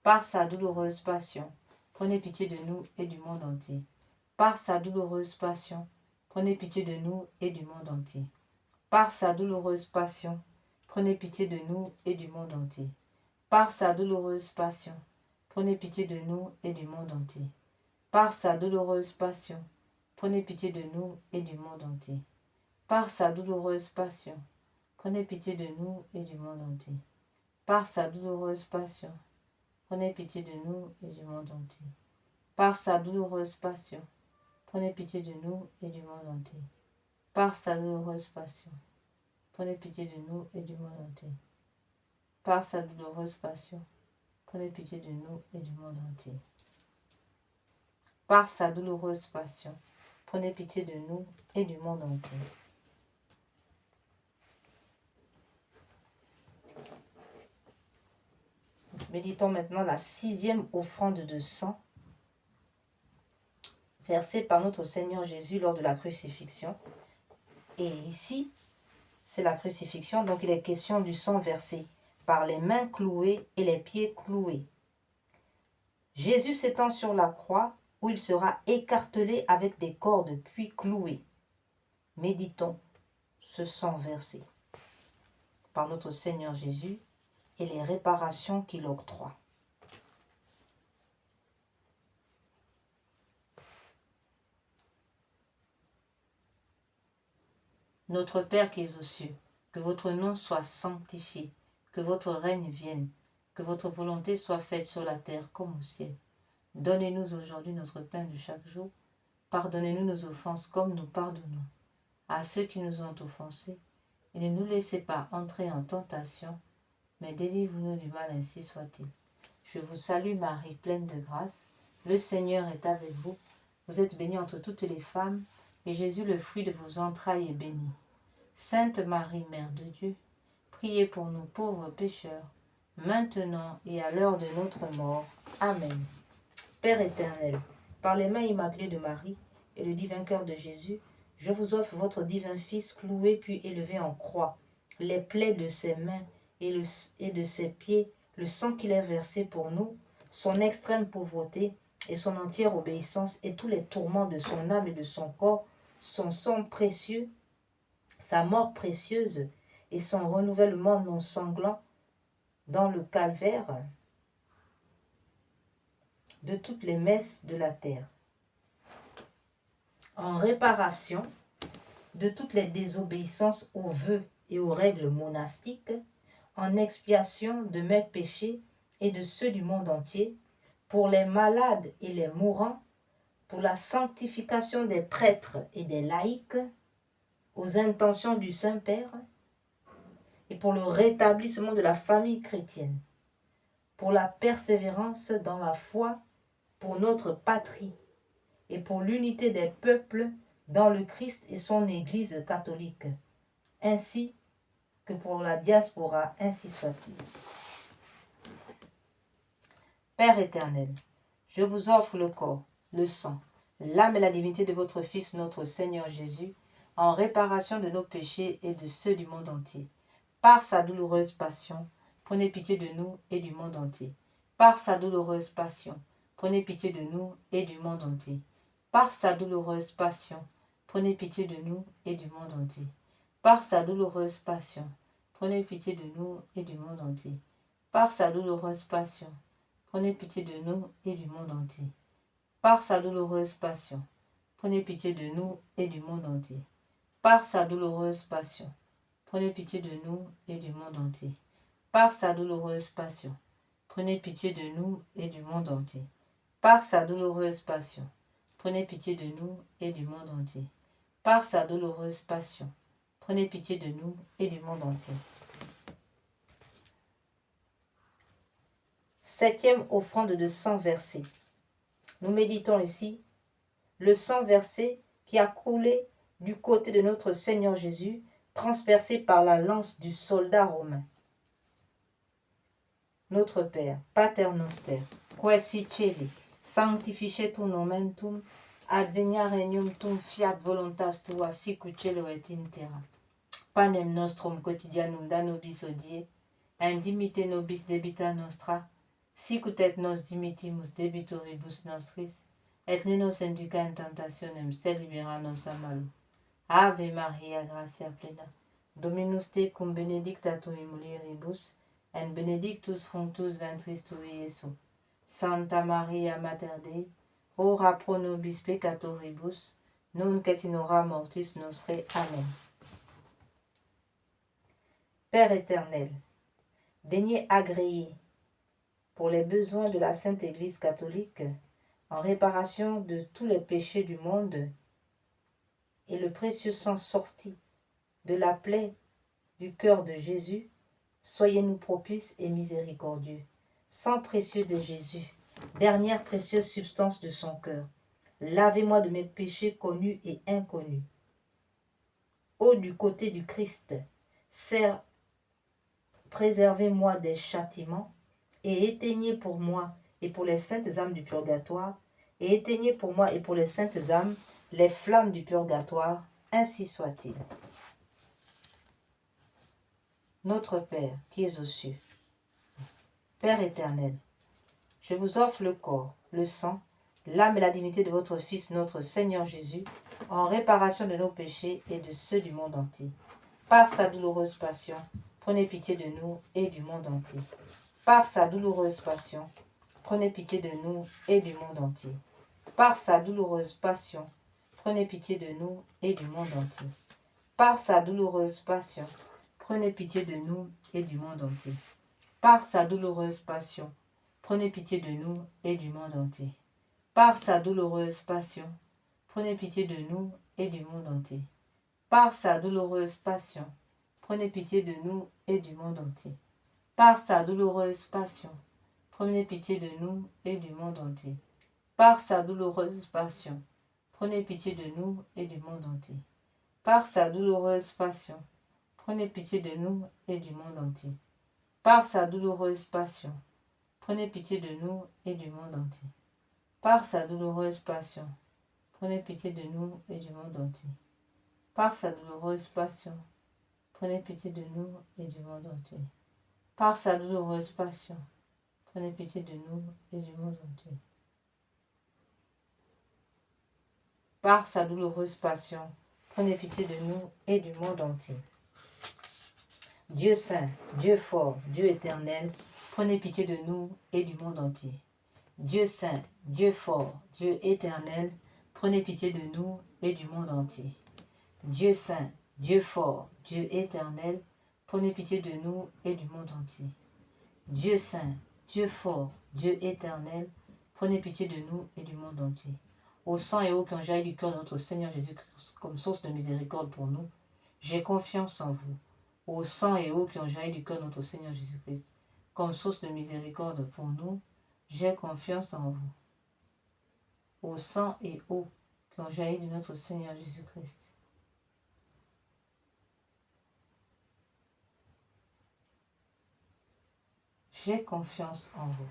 Par sa douloureuse passion, prenez pitié de nous et du monde entier. Par sa douloureuse passion, prenez pitié de nous et du monde entier. Par sa douloureuse passion, prenez pitié de nous et du monde entier. Par sa douloureuse passion, prenez pitié de nous et du monde entier. Par sa douloureuse passion, prenez pitié de nous et du monde entier. Par sa douloureuse passion, prenez pitié de nous et du monde entier. Par sa douloureuse passion, prenez pitié de nous et du monde entier. Par sa douloureuse passion, prenez pitié de nous et du monde entier. Par sa douloureuse passion, prenez pitié de nous et du monde entier. Par sa douloureuse passion, prenez pitié de nous et du monde entier. Par sa douloureuse passion, prenez pitié de nous et du monde entier. Méditons maintenant la sixième offrande de sang versée par notre Seigneur Jésus lors de la crucifixion. Et ici, c'est la crucifixion, donc il est question du sang versé par les mains clouées et les pieds cloués. Jésus s'étend sur la croix où il sera écartelé avec des cordes puis cloué. Méditons ce sang versé par notre Seigneur Jésus et les réparations qu'il octroie. Notre Père qui es aux cieux, que votre nom soit sanctifié, que votre règne vienne, que votre volonté soit faite sur la terre comme au ciel. Donnez-nous aujourd'hui notre pain de chaque jour. Pardonnez-nous nos offenses comme nous pardonnons à ceux qui nous ont offensés. Et ne nous laissez pas entrer en tentation, mais délivre-nous du mal, ainsi soit-il. Je vous salue Marie, pleine de grâce. Le Seigneur est avec vous. Vous êtes bénie entre toutes les femmes, et Jésus, le fruit de vos entrailles, est béni. Sainte Marie, Mère de Dieu, priez pour nous pauvres pécheurs, maintenant et à l'heure de notre mort. Amen. Père éternel, par les mains immaculées de Marie et le divin cœur de Jésus, je vous offre votre divin Fils cloué puis élevé en croix, les plaies de ses mains et de ses pieds, le sang qu'il a versé pour nous, son extrême pauvreté et son entière obéissance et tous les tourments de son âme et de son corps, son sang précieux, sa mort précieuse et son renouvellement non sanglant dans le calvaire de toutes les messes de la terre. En réparation de toutes les désobéissances aux vœux et aux règles monastiques, en expiation de mes péchés et de ceux du monde entier, pour les malades et les mourants, pour la sanctification des prêtres et des laïcs, aux intentions du Saint-Père, et pour le rétablissement de la famille chrétienne, pour la persévérance dans la foi, pour notre patrie, et pour l'unité des peuples dans le Christ et son Église catholique, ainsi que pour la diaspora, ainsi soit-il. Père éternel, je vous offre le corps, le sang, l'âme et la divinité de votre Fils, notre Seigneur Jésus, en réparation de nos péchés et de ceux du monde entier. Par sa douloureuse passion, prenez pitié de nous et du monde entier. Par sa douloureuse passion, prenez pitié de nous et du monde entier. Par sa douloureuse passion, prenez pitié de nous et du monde entier. Par sa douloureuse passion, prenez pitié de nous et du monde entier. Par sa douloureuse passion, prenez pitié de nous et du monde entier. Par sa douloureuse passion, prenez pitié de nous et du monde entier. Par sa douloureuse passion, prenez pitié de nous et du monde entier. Par sa douloureuse passion, prenez pitié de nous et du monde entier. Par sa douloureuse passion, prenez pitié de nous et du monde entier. Par sa douloureuse passion, prenez pitié de nous et du monde entier. Septième offrande de sang versé. Nous méditons ici le sang versé qui a coulé du côté de notre Seigneur Jésus, transpercé par la lance du soldat romain. Notre Père, Pater Noster, qui sicevi, sanctificetur nomen tuum, advenia regnum tuum, fiat voluntas tua, sicut cielo et in terra. Panem nostrum quotidianum da nobis hodie, et dimitte nobis debita nostra, sicut et nos dimittimus debitoribus nostris, et ne nos induca in tentationem, sed libera nos a malo. Ave Maria, gratia plena, Dominus tecum benedicta tu in mulieribus, et benedictus fructus ventris tui, Iesus. Santa Maria Mater Dei, ora pro nobis peccatoribus, nunc et in hora mortis nostre. Amen. Père éternel, daignez agréer pour les besoins de la Sainte Église catholique, en réparation de tous les péchés du monde, et le précieux sang sorti de la plaie du cœur de Jésus, soyez-nous propices et miséricordieux. Sang précieux de Jésus, dernière précieuse substance de son cœur, lavez-moi de mes péchés connus et inconnus. Ô du côté du Christ, préservez-moi des châtiments, et éteignez pour moi et pour les saintes âmes du purgatoire, et éteignez pour moi et pour les saintes âmes les flammes du purgatoire, ainsi soit-il. Notre Père, qui es aux cieux, Père éternel, je vous offre le corps, le sang, l'âme et la divinité de votre Fils, notre Seigneur Jésus, en réparation de nos péchés et de ceux du monde entier. Par sa douloureuse passion, prenez pitié de nous et du monde entier. Par sa douloureuse passion, prenez pitié de nous et du monde entier. Par sa douloureuse passion, prenez pitié de nous et du monde entier. Par sa douloureuse passion, prenez pitié de nous et du monde entier. Par sa douloureuse passion, prenez pitié de nous et du monde entier. Par sa douloureuse passion, prenez pitié de nous et du monde entier. Par sa douloureuse passion, prenez pitié de nous et du monde entier. Par sa douloureuse passion, prenez pitié de nous et du monde entier. Par sa douloureuse passion, prenez pitié de nous et du monde entier. Par sa douloureuse passion, prenez pitié de nous et du monde entier. Par sa douloureuse passion, prenez pitié de nous et du monde entier. Par sa douloureuse passion, prenez pitié de nous et du monde entier. Par sa douloureuse passion, prenez pitié de nous et du monde entier. Par sa douloureuse passion, prenez pitié de nous et du monde entier. Par sa douloureuse passion, prenez pitié de nous et du monde entier. Dieu saint, Dieu fort, Dieu éternel, prenez pitié de nous et du monde entier. Dieu saint, Dieu fort, Dieu éternel, prenez pitié de nous et du monde entier. Dieu saint, Dieu fort, Dieu éternel, prenez pitié de nous et du monde entier. Dieu saint, Dieu fort, Dieu éternel, prenez pitié de nous et du monde entier. Au sang et eau qui ont jailli du cœur de notre Seigneur Jésus-Christ comme source de miséricorde pour nous, j'ai confiance en vous. Au sang et eau qui ont jailli du cœur de notre Seigneur Jésus-Christ comme source de miséricorde pour nous, j'ai confiance en vous. Au sang et eau qui ont jailli de notre Seigneur Jésus-Christ. J'ai confiance en vous.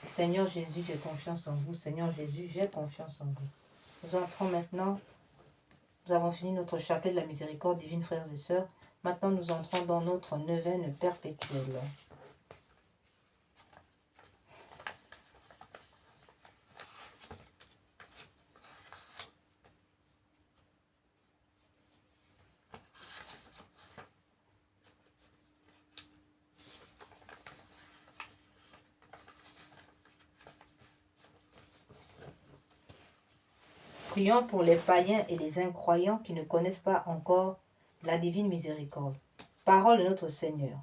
Seigneur Jésus, j'ai confiance en vous. Seigneur Jésus, j'ai confiance en vous. Nous entrons maintenant, nous avons fini notre chapelet de la miséricorde divine, frères et sœurs. Maintenant, nous entrons dans notre neuvaine perpétuelle. Prions pour les païens et les incroyants qui ne connaissent pas encore la divine miséricorde. Parole de notre Seigneur.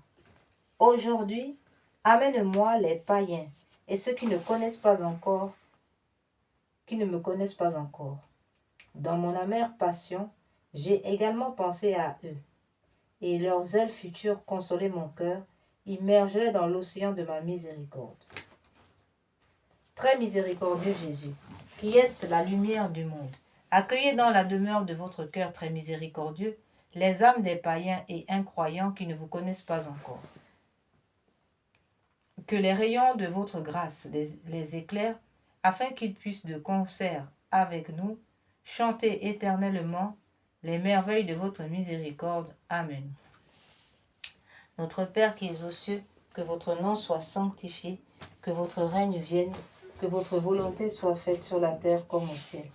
Aujourd'hui, amène-moi les païens et ceux qui ne connaissent pas encore, qui ne me connaissent pas encore. Dans mon amère passion, j'ai également pensé à eux, et leurs ailes futures consolaient mon cœur, immergés dans l'océan de ma miséricorde. Très miséricordieux Jésus, qui êtes la lumière du monde, accueillez dans la demeure de votre cœur très miséricordieux les âmes des païens et incroyants qui ne vous connaissent pas encore. Que les rayons de votre grâce les éclairent, afin qu'ils puissent de concert avec nous chanter éternellement les merveilles de votre miséricorde. Amen. Notre Père qui es aux cieux, que votre nom soit sanctifié, que votre règne vienne, que votre volonté soit faite sur la terre comme au ciel.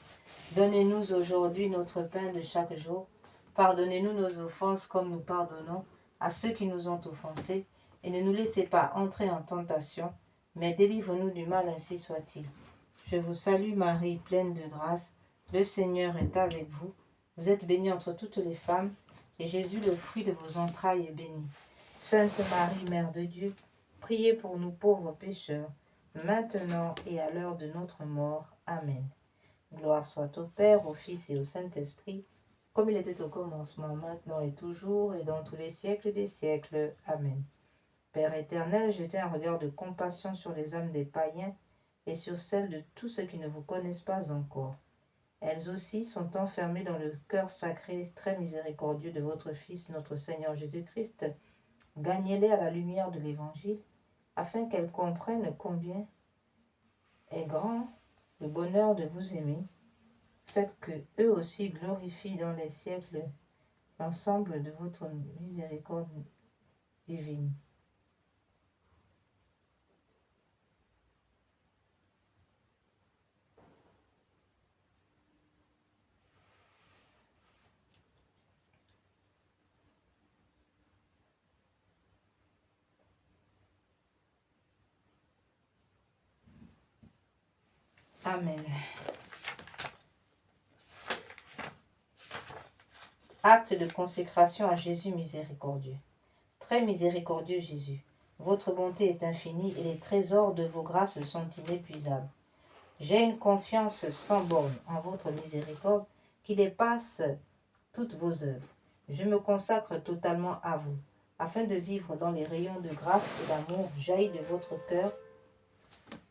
Donnez-nous aujourd'hui notre pain de chaque jour. Pardonnez-nous nos offenses comme nous pardonnons à ceux qui nous ont offensés. Et ne nous laissez pas entrer en tentation, mais délivre-nous du mal, ainsi soit-il. Je vous salue Marie, pleine de grâce. Le Seigneur est avec vous. Vous êtes bénie entre toutes les femmes, et Jésus, le fruit de vos entrailles, est béni. Sainte Marie, Mère de Dieu, priez pour nous pauvres pécheurs, maintenant et à l'heure de notre mort. Amen. Gloire soit au Père, au Fils et au Saint-Esprit, comme il était au commencement, maintenant et toujours, et dans tous les siècles des siècles. Amen. Père éternel, jetez un regard de compassion sur les âmes des païens et sur celles de tous ceux qui ne vous connaissent pas encore. Elles aussi sont enfermées dans le cœur sacré très miséricordieux de votre Fils, notre Seigneur Jésus-Christ. Gagnez-les à la lumière de l'Évangile, afin qu'elles comprennent combien est grand le bonheur de vous aimer. Faites que eux aussi glorifient dans les siècles l'ensemble de votre miséricorde divine. Amen. Acte de consécration à Jésus miséricordieux. Très miséricordieux Jésus, votre bonté est infinie et les trésors de vos grâces sont inépuisables. J'ai une confiance sans borne en votre miséricorde qui dépasse toutes vos œuvres. Je me consacre totalement à vous, afin de vivre dans les rayons de grâce et d'amour jaillis de votre cœur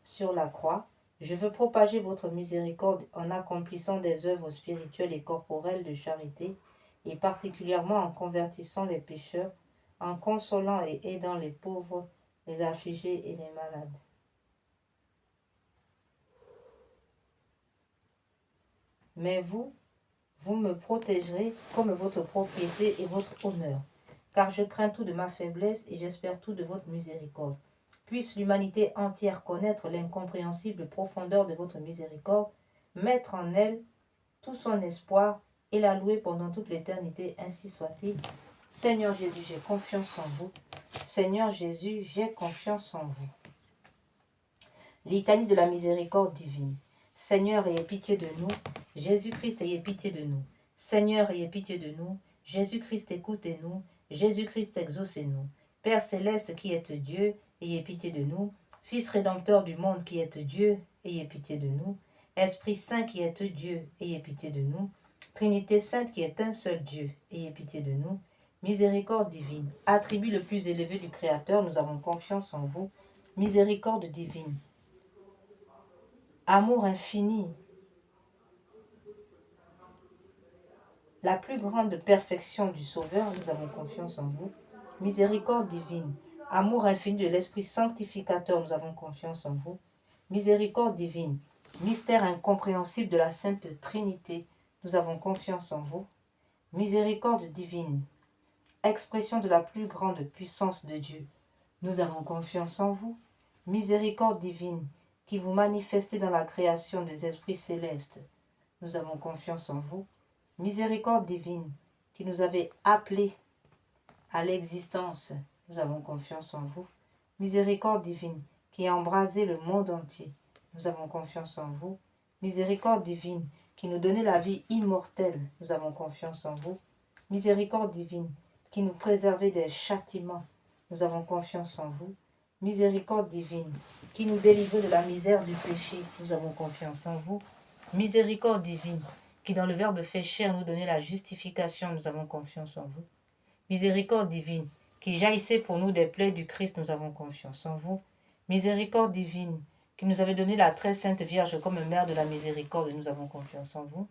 sur la croix. Je veux propager votre miséricorde en accomplissant des œuvres spirituelles et corporelles de charité, et particulièrement en convertissant les pécheurs, en consolant et aidant les pauvres, les affligés et les malades. Mais vous me protégerez comme votre propriété et votre honneur, car je crains tout de ma faiblesse et j'espère tout de votre miséricorde. Puisse l'humanité entière connaître l'incompréhensible profondeur de votre miséricorde, mettre en elle tout son espoir et la louer pendant toute l'éternité, ainsi soit-il. Seigneur Jésus, j'ai confiance en vous. Seigneur Jésus, j'ai confiance en vous. Litanie de la miséricorde divine. Seigneur, ayez pitié de nous. Jésus-Christ, ayez pitié de nous. Seigneur, ayez pitié de nous. Jésus-Christ, écoutez-nous. Jésus-Christ, exaucez-nous. Père céleste qui êtes Dieu, ayez pitié de nous. Fils rédempteur du monde qui êtes Dieu, ayez pitié de nous. Esprit Saint qui êtes Dieu, ayez pitié de nous. Trinité Sainte qui est un seul Dieu, ayez pitié de nous. Miséricorde divine, attribut le plus élevé du Créateur, nous avons confiance en vous. Miséricorde divine, amour infini, la plus grande perfection du Sauveur, nous avons confiance en vous. Miséricorde divine, amour infini de l'Esprit sanctificateur, nous avons confiance en vous. Miséricorde divine, mystère incompréhensible de la Sainte Trinité, nous avons confiance en vous. Miséricorde divine, expression de la plus grande puissance de Dieu, nous avons confiance en vous. Miséricorde divine, qui vous manifestez dans la création des esprits célestes, nous avons confiance en vous. Miséricorde divine, qui nous avez appelés à l'existence, nous avons confiance en vous. Miséricorde divine, qui a embrasé le monde entier, nous avons confiance en vous. Miséricorde divine, qui nous donnait la vie immortelle, nous avons confiance en vous. Miséricorde divine, qui nous préservait des châtiments, nous avons confiance en vous. Miséricorde divine, qui nous délivrait de la misère du péché, nous avons confiance en vous. Miséricorde divine, qui dans le Verbe fait chair nous donnait la justification, nous avons confiance en vous. Miséricorde divine, qui jaillissait pour nous des plaies du Christ, nous avons confiance en vous. Miséricorde divine, qui nous avait donné la très sainte Vierge comme mère de la miséricorde, nous avons confiance en vous.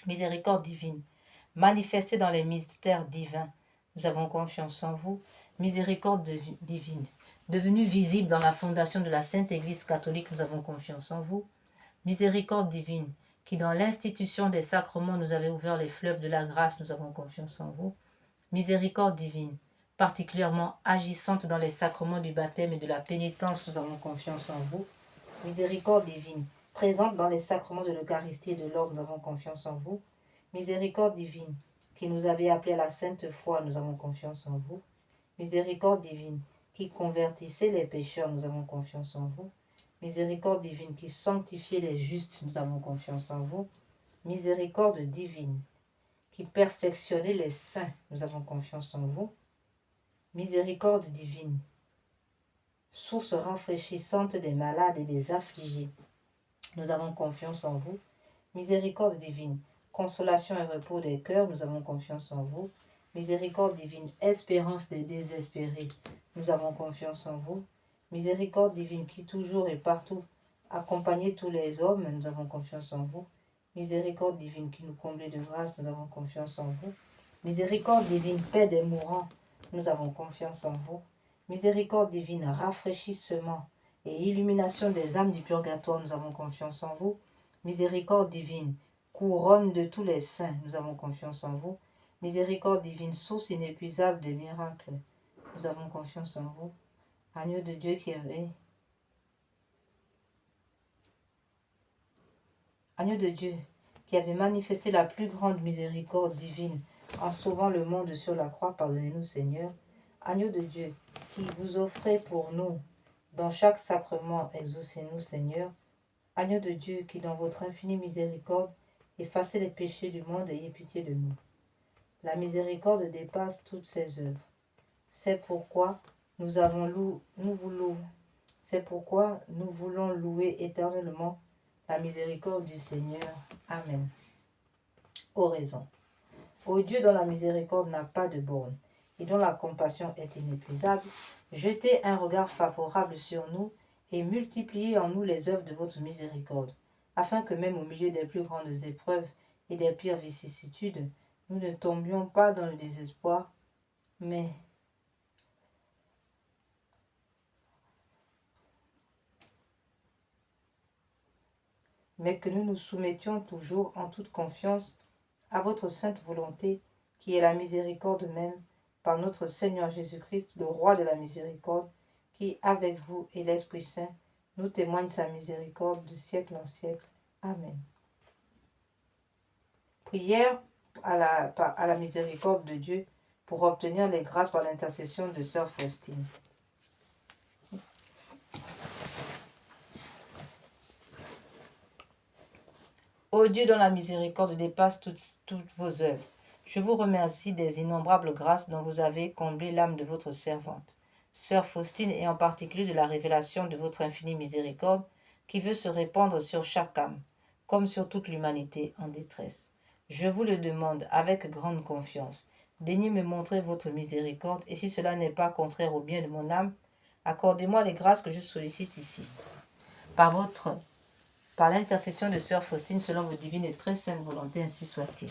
Miséricorde divine, manifestée dans les mystères divins, nous avons confiance en vous. Miséricorde divine, devenue visible dans la fondation de la Sainte Église catholique, nous avons confiance en vous. Miséricorde divine, qui dans l'institution des sacrements nous avait ouvert les fleuves de la grâce, nous avons confiance en vous. Miséricorde divine, particulièrement agissante dans les sacrements du baptême et de la pénitence, nous avons confiance en vous. Miséricorde divine, présente dans les sacrements de l'Eucharistie et de l'ordre, nous avons confiance en vous. Miséricorde divine, qui nous avez appelés à la sainte foi, nous avons confiance en vous. Miséricorde divine, qui convertissait les pécheurs, nous avons confiance en vous. Miséricorde divine, qui sanctifiait les justes, nous avons confiance en vous. Miséricorde divine, qui perfectionnait les saints, nous avons confiance en vous. Miséricorde divine, source rafraîchissante des malades et des affligés, nous avons confiance en vous. Miséricorde divine, consolation et repos des cœurs, nous avons confiance en vous. Miséricorde divine, espérance des désespérés, nous avons confiance en vous. Miséricorde divine, qui toujours et partout accompagnez tous les hommes, nous avons confiance en vous. Miséricorde divine, qui nous comblez de grâce, nous avons confiance en vous. Miséricorde divine, paix des mourants, nous avons confiance en vous. Miséricorde divine, rafraîchissement et illumination des âmes du purgatoire, nous avons confiance en vous. Miséricorde divine, couronne de tous les saints, nous avons confiance en vous. Miséricorde divine, source inépuisable des miracles, nous avons confiance en vous. Agneau de Dieu qui avait... Agneau de Dieu qui avait manifesté la plus grande miséricorde divine en sauvant le monde sur la croix, pardonnez-nous Seigneur. Agneau de Dieu qui vous offrez pour nous dans chaque sacrement, exaucez-nous Seigneur. Agneau de Dieu qui dans votre infinie miséricorde effacez les péchés du monde, ayez pitié de nous. La miséricorde dépasse toutes ses œuvres. C'est pourquoi c'est pourquoi nous voulons louer éternellement la miséricorde du Seigneur. Amen. Oraison. Ô Dieu dont la miséricorde n'a pas de borne et dont la compassion est inépuisable, jetez un regard favorable sur nous et multipliez en nous les œuvres de votre miséricorde, afin que même au milieu des plus grandes épreuves et des pires vicissitudes, nous ne tombions pas dans le désespoir, mais que nous nous soumettions toujours en toute confiance à votre sainte volonté, qui est la miséricorde même, par notre Seigneur Jésus-Christ, le roi de la miséricorde, qui, avec vous et l'Esprit Saint, nous témoigne sa miséricorde de siècle en siècle. Amen. Prière à la miséricorde de Dieu pour obtenir les grâces par l'intercession de Sœur Faustine. Ô Dieu dont la miséricorde dépasse toutes vos œuvres, je vous remercie des innombrables grâces dont vous avez comblé l'âme de votre servante, Sœur Faustine, et en particulier de la révélation de votre infinie miséricorde qui veut se répandre sur chaque âme, comme sur toute l'humanité en détresse. Je vous le demande avec grande confiance. Daignez me montrer votre miséricorde, et si cela n'est pas contraire au bien de mon âme, accordez-moi les grâces que je sollicite ici. Par l'intercession de Sœur Faustine, selon vos divines et très saintes volontés, ainsi soit-il.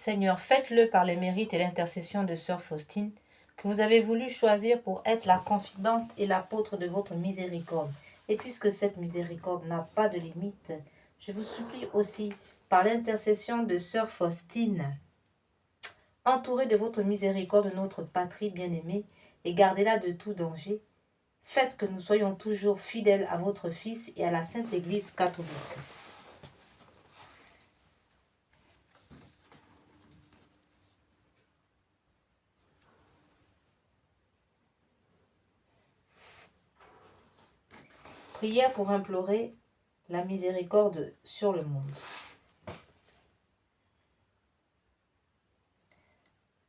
Seigneur, faites-le par les mérites et l'intercession de Sœur Faustine, que vous avez voulu choisir pour être la confidente et l'apôtre de votre miséricorde. Et puisque cette miséricorde n'a pas de limite, je vous supplie aussi, par l'intercession de Sœur Faustine, entourez de votre miséricorde notre patrie bien-aimée et gardez-la de tout danger. Faites que nous soyons toujours fidèles à votre Fils et à la Sainte Église catholique. Prière pour implorer la miséricorde sur le monde.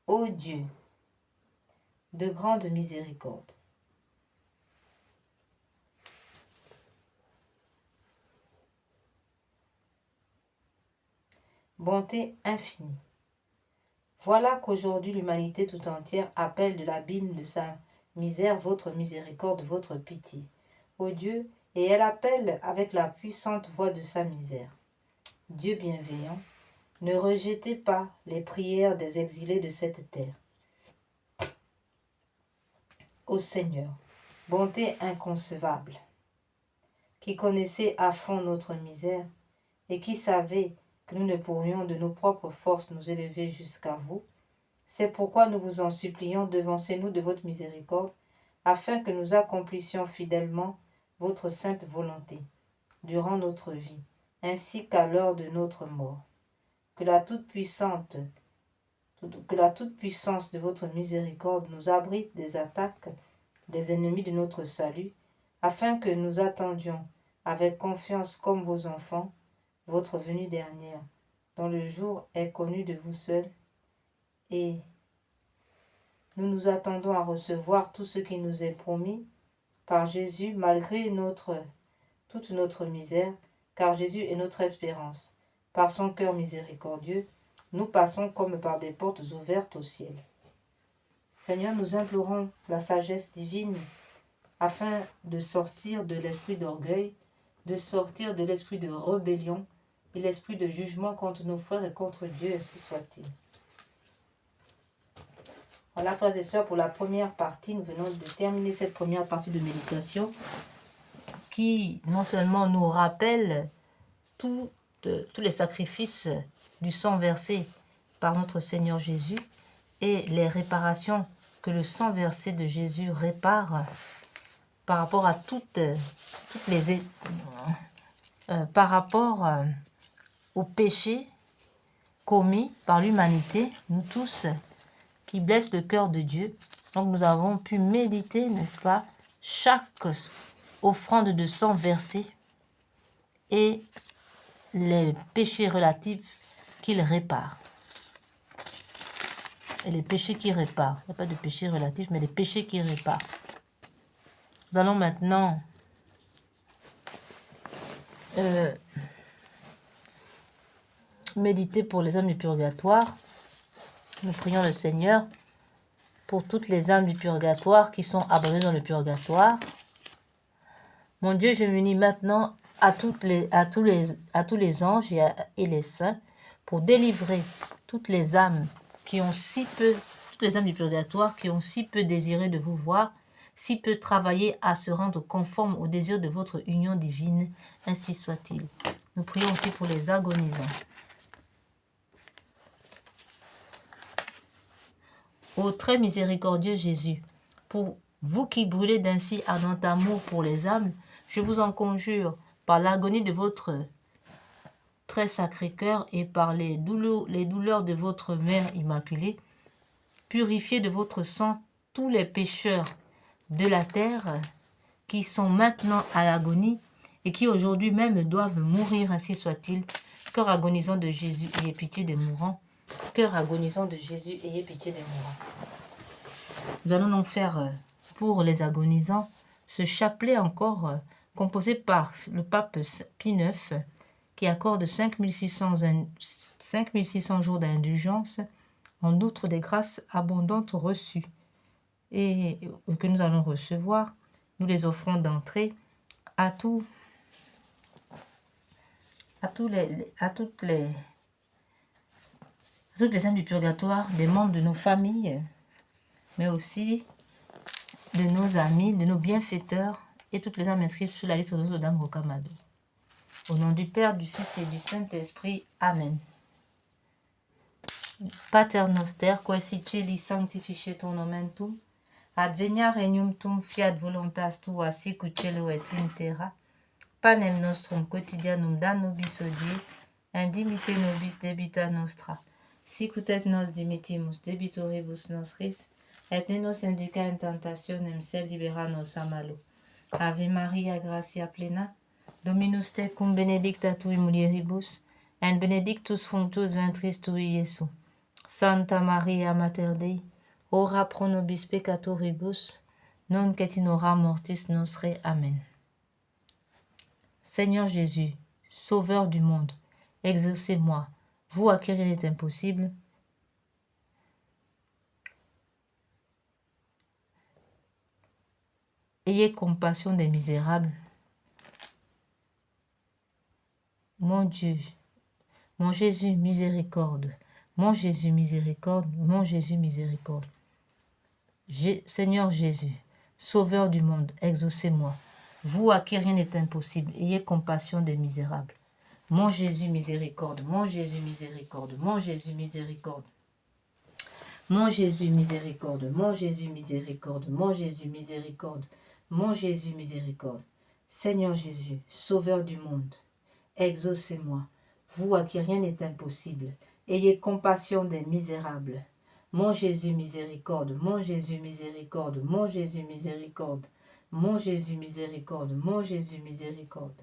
Ô Dieu, de grande miséricorde, bonté infinie, voilà qu'aujourd'hui l'humanité tout entière appelle de l'abîme de sa misère votre miséricorde, votre pitié. Ô Dieu, et elle appelle avec la puissante voix de sa misère. Dieu bienveillant, ne rejetez pas les prières des exilés de cette terre. Ô Seigneur, bonté inconcevable, qui connaissez à fond notre misère et qui savez que nous ne pourrions de nos propres forces nous élever jusqu'à vous, c'est pourquoi nous vous en supplions, devancez-nous de votre miséricorde, afin que nous accomplissions fidèlement votre sainte volonté durant notre vie, ainsi qu'à l'heure de notre mort. Que la toute-puissance de votre miséricorde nous abrite des attaques des ennemis de notre salut, afin que nous attendions avec confiance comme vos enfants votre venue dernière, dont le jour est connu de vous seuls, et nous nous attendons à recevoir tout ce qui nous est promis par Jésus, malgré toute notre misère, car Jésus est notre espérance. Par son cœur miséricordieux, nous passons comme par des portes ouvertes au ciel. Seigneur, nous implorons la sagesse divine afin de sortir de l'esprit d'orgueil, de sortir de l'esprit de rébellion et l'esprit de jugement contre nos frères et contre Dieu, ainsi soit-il. Voilà, frères et sœurs, pour la première partie, nous venons de terminer cette première partie de méditation qui non seulement nous rappelle tous les sacrifices du sang versé par notre Seigneur Jésus et les réparations que le sang versé de Jésus répare par rapport à par rapport aux péchés commis par l'humanité, nous tous, qui blessent le cœur de Dieu. Donc nous avons pu méditer, n'est-ce pas, chaque offrande de sang versé et les péchés relatifs qu'il répare. Et les péchés qui réparent. Il n'y a pas de péchés relatifs, mais les péchés qui réparent. Nous allons maintenant méditer pour les âmes du purgatoire. Nous prions le Seigneur pour toutes les âmes du purgatoire qui sont abandonnées dans le purgatoire. Mon Dieu, je m'unis maintenant à tous les anges et les saints pour délivrer toutes les âmes toutes les âmes du purgatoire qui ont si peu désiré de vous voir, si peu travaillé à se rendre conforme au désir de votre union divine, ainsi soit-il. Nous prions aussi pour les agonisants. Ô très miséricordieux Jésus, pour vous qui brûlez d'un si ardent amour pour les âmes, je vous en conjure, par l'agonie de votre très sacré cœur et par les douleurs de votre Mère Immaculée, purifiez de votre sang tous les pécheurs de la terre qui sont maintenant à l'agonie et qui aujourd'hui même doivent mourir, ainsi soit-il. Cœur agonisant de Jésus, ayez pitié des mourants. Cœur agonisant de Jésus, ayez pitié des mourants. Nous allons donc faire pour les agonisants ce chapelet encore composé par le pape Pie IX qui accorde 5600 jours d'indulgence en outre des grâces abondantes reçues et que nous allons recevoir. Nous les offrons d'entrée à toutes toutes les âmes du purgatoire, des membres de nos familles, mais aussi de nos amis, de nos bienfaiteurs et toutes les âmes inscrites sur la liste de Notre-Dame Rocamadour. Au nom du Père, du Fils et du Saint-Esprit. Amen. Pater noster, quae celi sanctificetur nomen tuum, advenia regnum tuum, fiat voluntas tua sicut cielo et in terra. Panem nostrum quotidianum da nobis hodie, indimite nobis debita nostra, sicut et nos dimittimus debitoribus nostris, et ne nos induca in tentationem, sed libera nos a malo. Ave Maria, gratia plena, Dominus tecum benedicta tui mulieribus, et benedictus fructus ventris tui, Iesus. Santa Maria Mater Dei, ora pro nobis peccatoribus, nunc et in hora mortis nostre. Amen. Seigneur Jésus, Sauveur du monde, exaucez-moi, vous à qui rien n'est impossible. Ayez compassion des misérables. Mon Dieu, mon Jésus, miséricorde. Mon Jésus, miséricorde. Mon Jésus, miséricorde. Seigneur Jésus, Sauveur du monde, exaucez-moi. Vous à qui rien n'est impossible, ayez compassion des misérables. Mon Jésus, miséricorde. Mon Jésus, miséricorde. Mon Jésus, miséricorde. Mon Jésus, miséricorde. Mon Jésus, miséricorde. Mon Jésus, miséricorde. Mon Jésus, miséricorde. Seigneur Jésus, Sauveur du monde, exaucez-moi. Vous à qui rien n'est impossible, ayez compassion des misérables. Mon Jésus, miséricorde. Mon Jésus, miséricorde. Mon Jésus, miséricorde. Mon Jésus, miséricorde. Mon Jésus, miséricorde.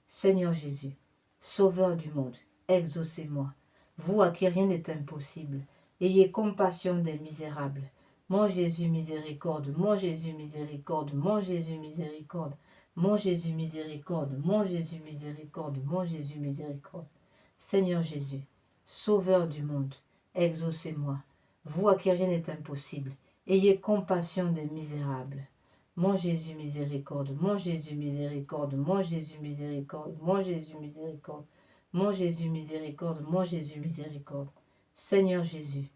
Seigneur Jésus, Sauveur du monde, exaucez-moi. Vous à qui rien n'est impossible, ayez compassion des misérables. Mon Jésus, miséricorde. Mon Jésus, miséricorde. Mon Jésus, miséricorde. Mon Jésus, miséricorde. Mon Jésus, miséricorde. Mon Jésus, miséricorde. Seigneur Jésus, Sauveur du monde, exaucez-moi. Vous à qui rien n'est impossible, ayez compassion des misérables. Mon Jésus, miséricorde. Mon Jésus, miséricorde. Mon Jésus, miséricorde. Mon Jésus, miséricorde. Mon Jésus, miséricorde. Mon Jésus, miséricorde. Seigneur Jésus,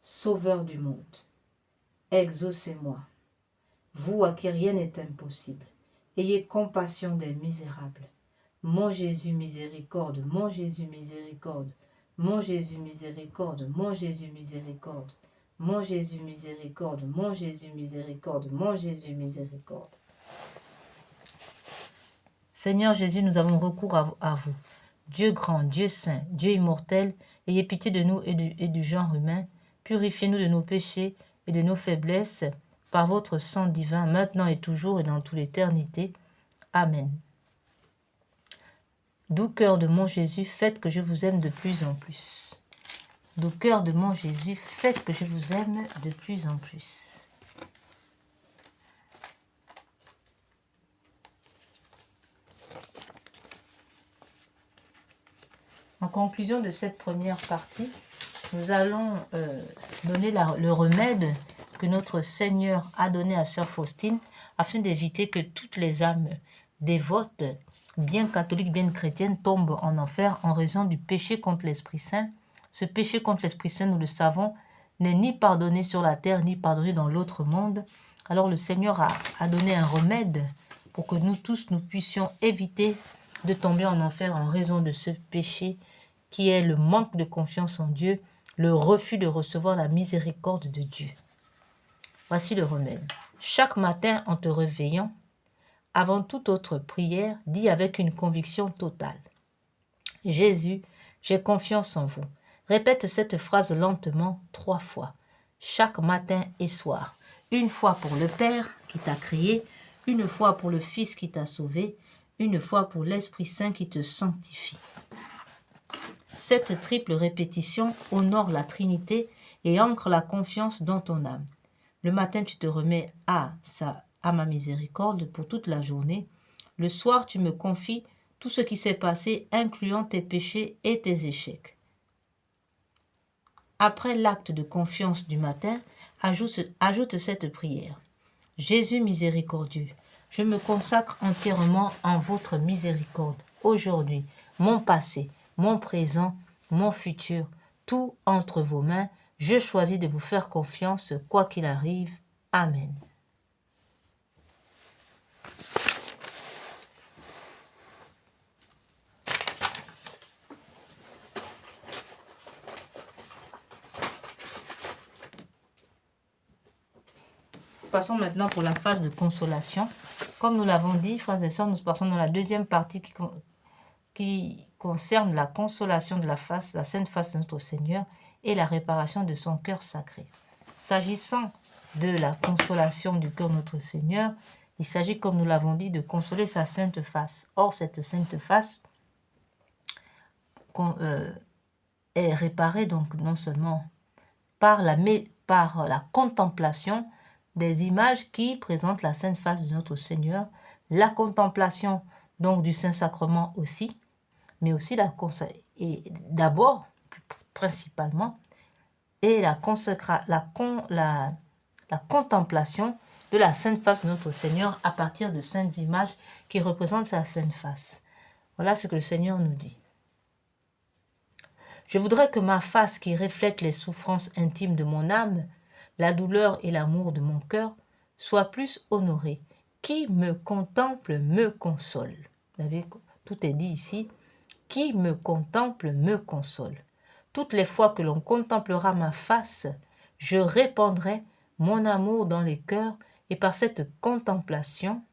Sauveur du monde, exaucez-moi. Vous à qui rien n'est impossible, ayez compassion des misérables. Mon Jésus, miséricorde. Mon Jésus, miséricorde. Mon Jésus, miséricorde. Mon Jésus, miséricorde. Mon Jésus, miséricorde. Mon Jésus, miséricorde. Mon Jésus, miséricorde. Seigneur Jésus, nous avons recours à vous. Dieu grand, Dieu saint, Dieu immortel, ayez pitié de nous et du genre humain. Purifiez-nous de nos péchés et de nos faiblesses par votre sang divin, maintenant et toujours et dans toute l'éternité. Amen. Doux cœur de mon Jésus, faites que je vous aime de plus en plus. Doux cœur de mon Jésus, faites que je vous aime de plus en plus. En conclusion de cette première partie, nous allons donner le remède que notre Seigneur a donné à Sœur Faustine afin d'éviter que toutes les âmes dévotes, bien catholiques, bien chrétiennes, tombent en enfer en raison du péché contre l'Esprit Saint. Ce péché contre l'Esprit Saint, nous le savons, n'est ni pardonné sur la terre, ni pardonné dans l'autre monde. Alors le Seigneur a donné un remède pour que nous tous, nous puissions éviter de tomber en enfer en raison de ce péché qui est le manque de confiance en Dieu, le refus de recevoir la miséricorde de Dieu. Voici le remède. Chaque matin en te réveillant, avant toute autre prière, dis avec une conviction totale: Jésus, j'ai confiance en vous. Répète cette phrase lentement 3 fois, chaque matin et soir. Une fois pour le Père qui t'a créé, une fois pour le Fils qui t'a sauvé, une fois pour l'Esprit Saint qui te sanctifie. Cette triple répétition honore la Trinité et ancre la confiance dans ton âme. Le matin, tu te remets à ma miséricorde pour toute la journée. Le soir, tu me confies tout ce qui s'est passé, incluant tes péchés et tes échecs. Après l'acte de confiance du matin, ajoute cette prière. Jésus miséricordieux, je me consacre entièrement en votre miséricorde. Aujourd'hui, mon passé, mon présent mon futur, tout entre vos mains. Je choisis de vous faire confiance, quoi qu'il arrive. Amen. Passons maintenant pour la phase de consolation. Comme nous l'avons dit, frères et sœurs, nous passons dans la deuxième partie qui concerne la consolation de la sainte face de notre Seigneur et la réparation de son cœur sacré. S'agissant de la consolation du cœur de notre Seigneur, il s'agit, comme nous l'avons dit, de consoler sa sainte face. Or, cette sainte face est réparée donc non seulement par la contemplation des images qui présentent la sainte face de notre Seigneur, la contemplation donc du Saint-Sacrement aussi, mais aussi d'abord, principalement, et la contemplation de la sainte face de notre Seigneur à partir de saintes images qui représentent sa sainte face. Voilà ce que le Seigneur nous dit. Je voudrais que ma face qui reflète les souffrances intimes de mon âme, la douleur et l'amour de mon cœur, soit plus honorée. Qui me contemple me console. Vous savez, tout est dit ici. Qui me contemple me console. Toutes les fois que l'on contemplera ma face, je répandrai mon amour dans les cœurs et par cette contemplation,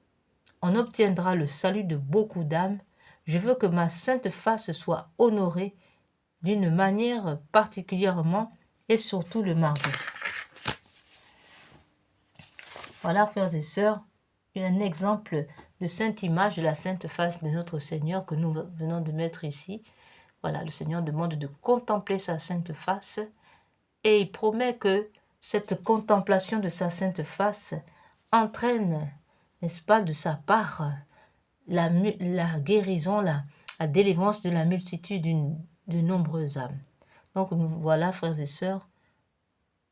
on obtiendra le salut de beaucoup d'âmes. Je veux que ma sainte face soit honorée d'une manière particulièrement et surtout le mardi. Voilà, frères et sœurs, un exemple de sainte image de la sainte face de notre Seigneur que nous venons de mettre ici. Voilà, le Seigneur demande de contempler sa sainte face et il promet que cette contemplation de sa sainte face entraîne, n'est-ce pas, de sa part, la guérison, la délivrance de la multitude de nombreuses âmes. Donc nous voilà, frères et sœurs,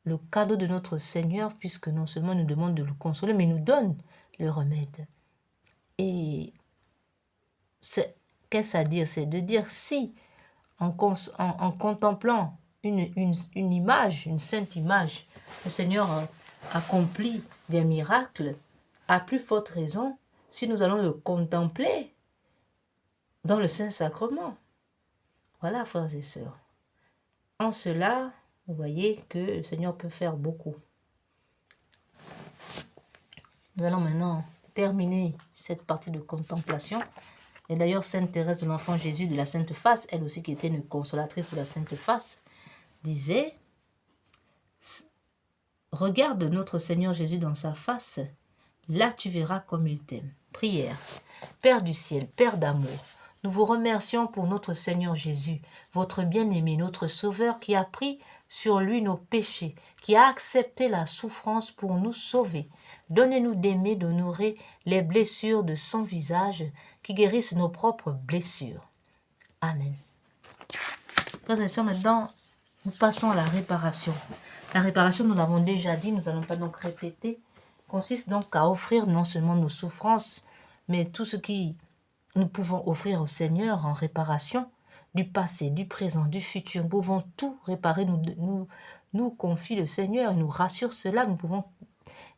le cadeau de notre Seigneur, puisque non seulement nous demande de le consoler, mais nous donne le remède. Et qu'est-ce à dire? C'est de dire si, en contemplant une image, une sainte image, le Seigneur accomplit des miracles, à plus forte raison, si nous allons le contempler dans le Saint-Sacrement. Voilà, frères et sœurs. En cela, vous voyez que le Seigneur peut faire beaucoup. Nous allons maintenant terminer cette partie de contemplation. Et d'ailleurs, Sainte Thérèse de l'Enfant Jésus de la Sainte Face, elle aussi qui était une consolatrice de la Sainte Face, disait « Regarde notre Seigneur Jésus dans sa face, là tu verras comme il t'aime. » Prière. Père du ciel, Père d'amour, nous vous remercions pour notre Seigneur Jésus, votre bien-aimé, notre Sauveur qui a pris sur lui nos péchés, qui a accepté la souffrance pour nous sauver. Donnez-nous d'aimer, d'honorer les blessures de son visage qui guérissent nos propres blessures. Amen. Frères et sœurs, maintenant, nous passons à la réparation. La réparation, nous l'avons déjà dit, nous n'allons pas donc répéter, consiste donc à offrir non seulement nos souffrances, mais tout ce qui nous pouvons offrir au Seigneur en réparation, du passé, du présent, du futur. Nous pouvons tout réparer, nous confie le Seigneur, il nous rassure cela. Nous pouvons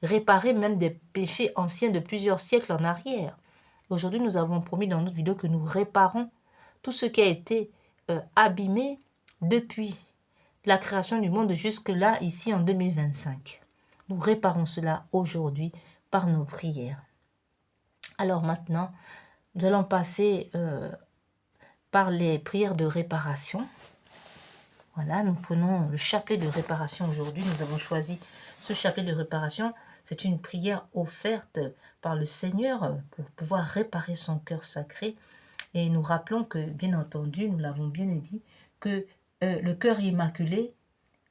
réparer même des péchés anciens de plusieurs siècles en arrière. Aujourd'hui, nous avons promis dans notre vidéo que nous réparons tout ce qui a été abîmé depuis la création du monde jusque-là, ici en 2025. Nous réparons cela aujourd'hui par nos prières. Alors maintenant, nous allons passer par les prières de réparation. Voilà, nous prenons le chapelet de réparation aujourd'hui. Nous avons choisi ce chapelet de réparation. C'est une prière offerte par le Seigneur pour pouvoir réparer son cœur sacré. Et nous rappelons que, bien entendu, nous l'avons bien dit, que le cœur immaculé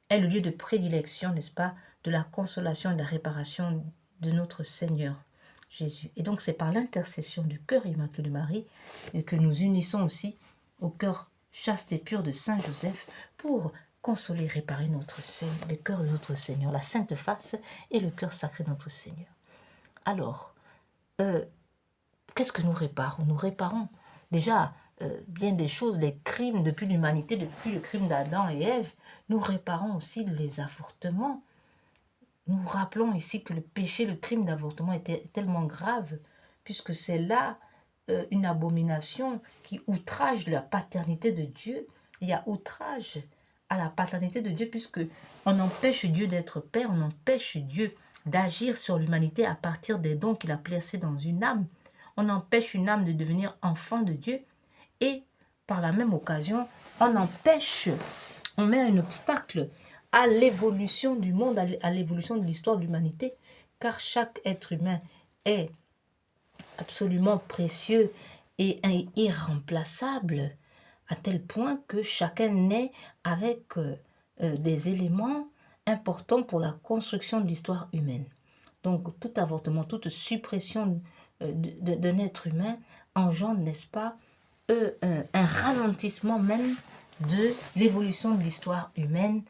est le lieu de prédilection, n'est-ce pas, de la consolation et de la réparation de notre Seigneur Jésus. Et donc, c'est par l'intercession du cœur immaculé de Marie que nous unissons aussi au cœur chaste et pur de Saint Joseph pour consoler et réparer le cœur de notre Seigneur, la sainte face et le cœur sacré de notre Seigneur. Alors, qu'est-ce que nous réparons? Nous réparons déjà bien des choses, les crimes depuis l'humanité, depuis le crime d'Adam et Ève. Nous réparons aussi les avortements. Nous rappelons ici que le péché, le crime d'avortement était tellement grave, puisque c'est là une abomination qui outrage la paternité de Dieu. Il y a outrage à la paternité de Dieu, puisque on empêche Dieu d'être père, on empêche Dieu d'agir sur l'humanité à partir des dons qu'il a placés dans une âme. On empêche une âme de devenir enfant de Dieu, et par la même occasion, on met un obstacle à l'évolution du monde, à l'évolution de l'histoire de l'humanité, car chaque être humain est absolument précieux et irremplaçable, à tel point que chacun naît avec des éléments importants pour la construction de l'histoire humaine. Donc tout avortement, toute suppression d'un être humain engendre, n'est-ce pas, un ralentissement même de l'évolution de l'histoire humaine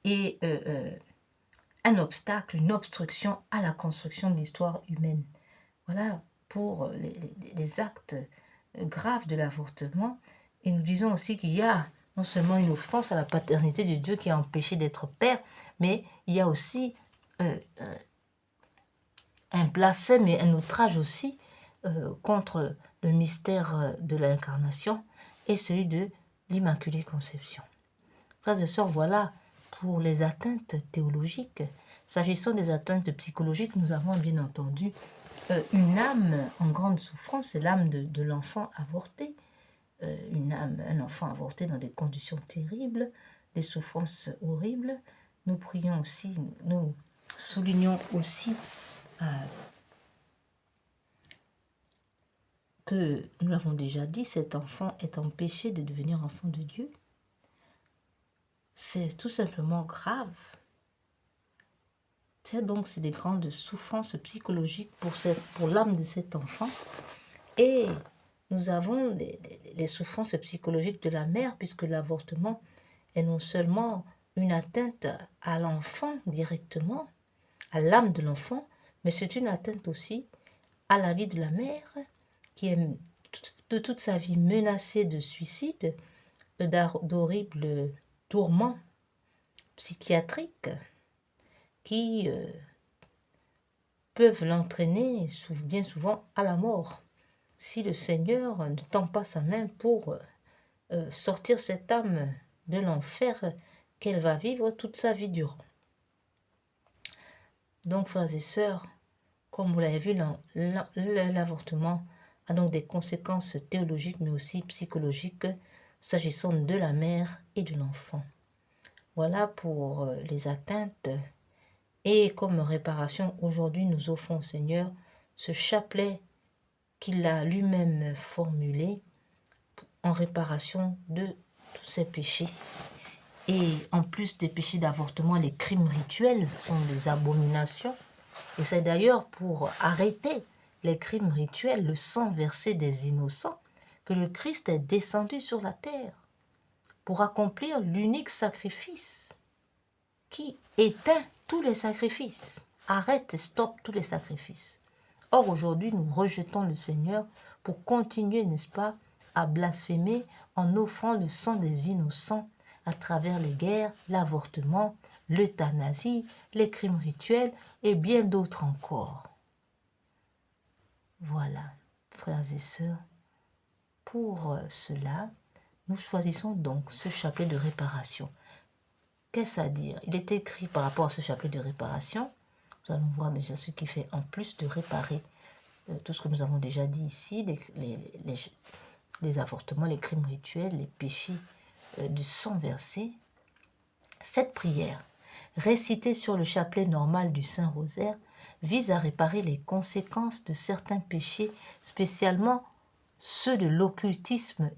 et un obstacle, une obstruction à la construction de l'histoire humaine. Voilà pour les actes graves de l'avortement. Et nous disons aussi qu'il y a non seulement une offense à la paternité de Dieu qui a empêché d'être père, mais il y a aussi un blasphème et un outrage aussi contre le mystère de l'incarnation et celui de l'Immaculée Conception. Frères et sœurs, voilà pour les atteintes théologiques. S'agissant des atteintes psychologiques, nous avons bien entendu une âme en grande souffrance, c'est l'âme de l'enfant avorté. Un enfant avorté dans des conditions terribles, des souffrances horribles. Nous prions aussi, nous soulignons aussi que, nous l'avons déjà dit, cet enfant est empêché de devenir enfant de Dieu. C'est tout simplement grave. C'est des grandes souffrances psychologiques pour l'âme de cet enfant. Et nous avons les souffrances psychologiques de la mère, puisque l'avortement est non seulement une atteinte à l'enfant directement, à l'âme de l'enfant, mais c'est une atteinte aussi à la vie de la mère, qui est de toute sa vie menacée de suicide, d'horribles tourments psychiatriques qui peuvent l'entraîner bien souvent à la mort, si le Seigneur ne tend pas sa main pour sortir cette âme de l'enfer qu'elle va vivre toute sa vie durant. Donc, frères et sœurs, comme vous l'avez vu, l'avortement a donc des conséquences théologiques mais aussi psychologiques s'agissant de la mère et de l'enfant. Voilà pour les atteintes. Et comme réparation, aujourd'hui, nous offrons au Seigneur ce chapelet qu'il a lui-même formulé en réparation de tous ses péchés. Et en plus des péchés d'avortement, les crimes rituels sont des abominations. Et c'est d'ailleurs pour arrêter les crimes rituels, le sang versé des innocents, que le Christ est descendu sur la terre pour accomplir l'unique sacrifice qui éteint tous les sacrifices, arrête et stoppe tous les sacrifices. Or, aujourd'hui, nous rejetons le Seigneur pour continuer, n'est-ce pas, à blasphémer en offrant le sang des innocents à travers les guerres, l'avortement, l'euthanasie, les crimes rituels et bien d'autres encore. Voilà, frères et sœurs, pour cela, nous choisissons donc ce chapelet de réparation. Qu'est-ce à dire? Il est écrit par rapport à ce chapelet de réparation. Nous allons voir déjà ce qui fait en plus de réparer tout ce que nous avons déjà dit ici, les avortements, les crimes rituels, les péchés du sang versé. Cette prière, récitée sur le chapelet normal du Saint-Rosaire, vise à réparer les conséquences de certains péchés, spécialement ceux de l'occultisme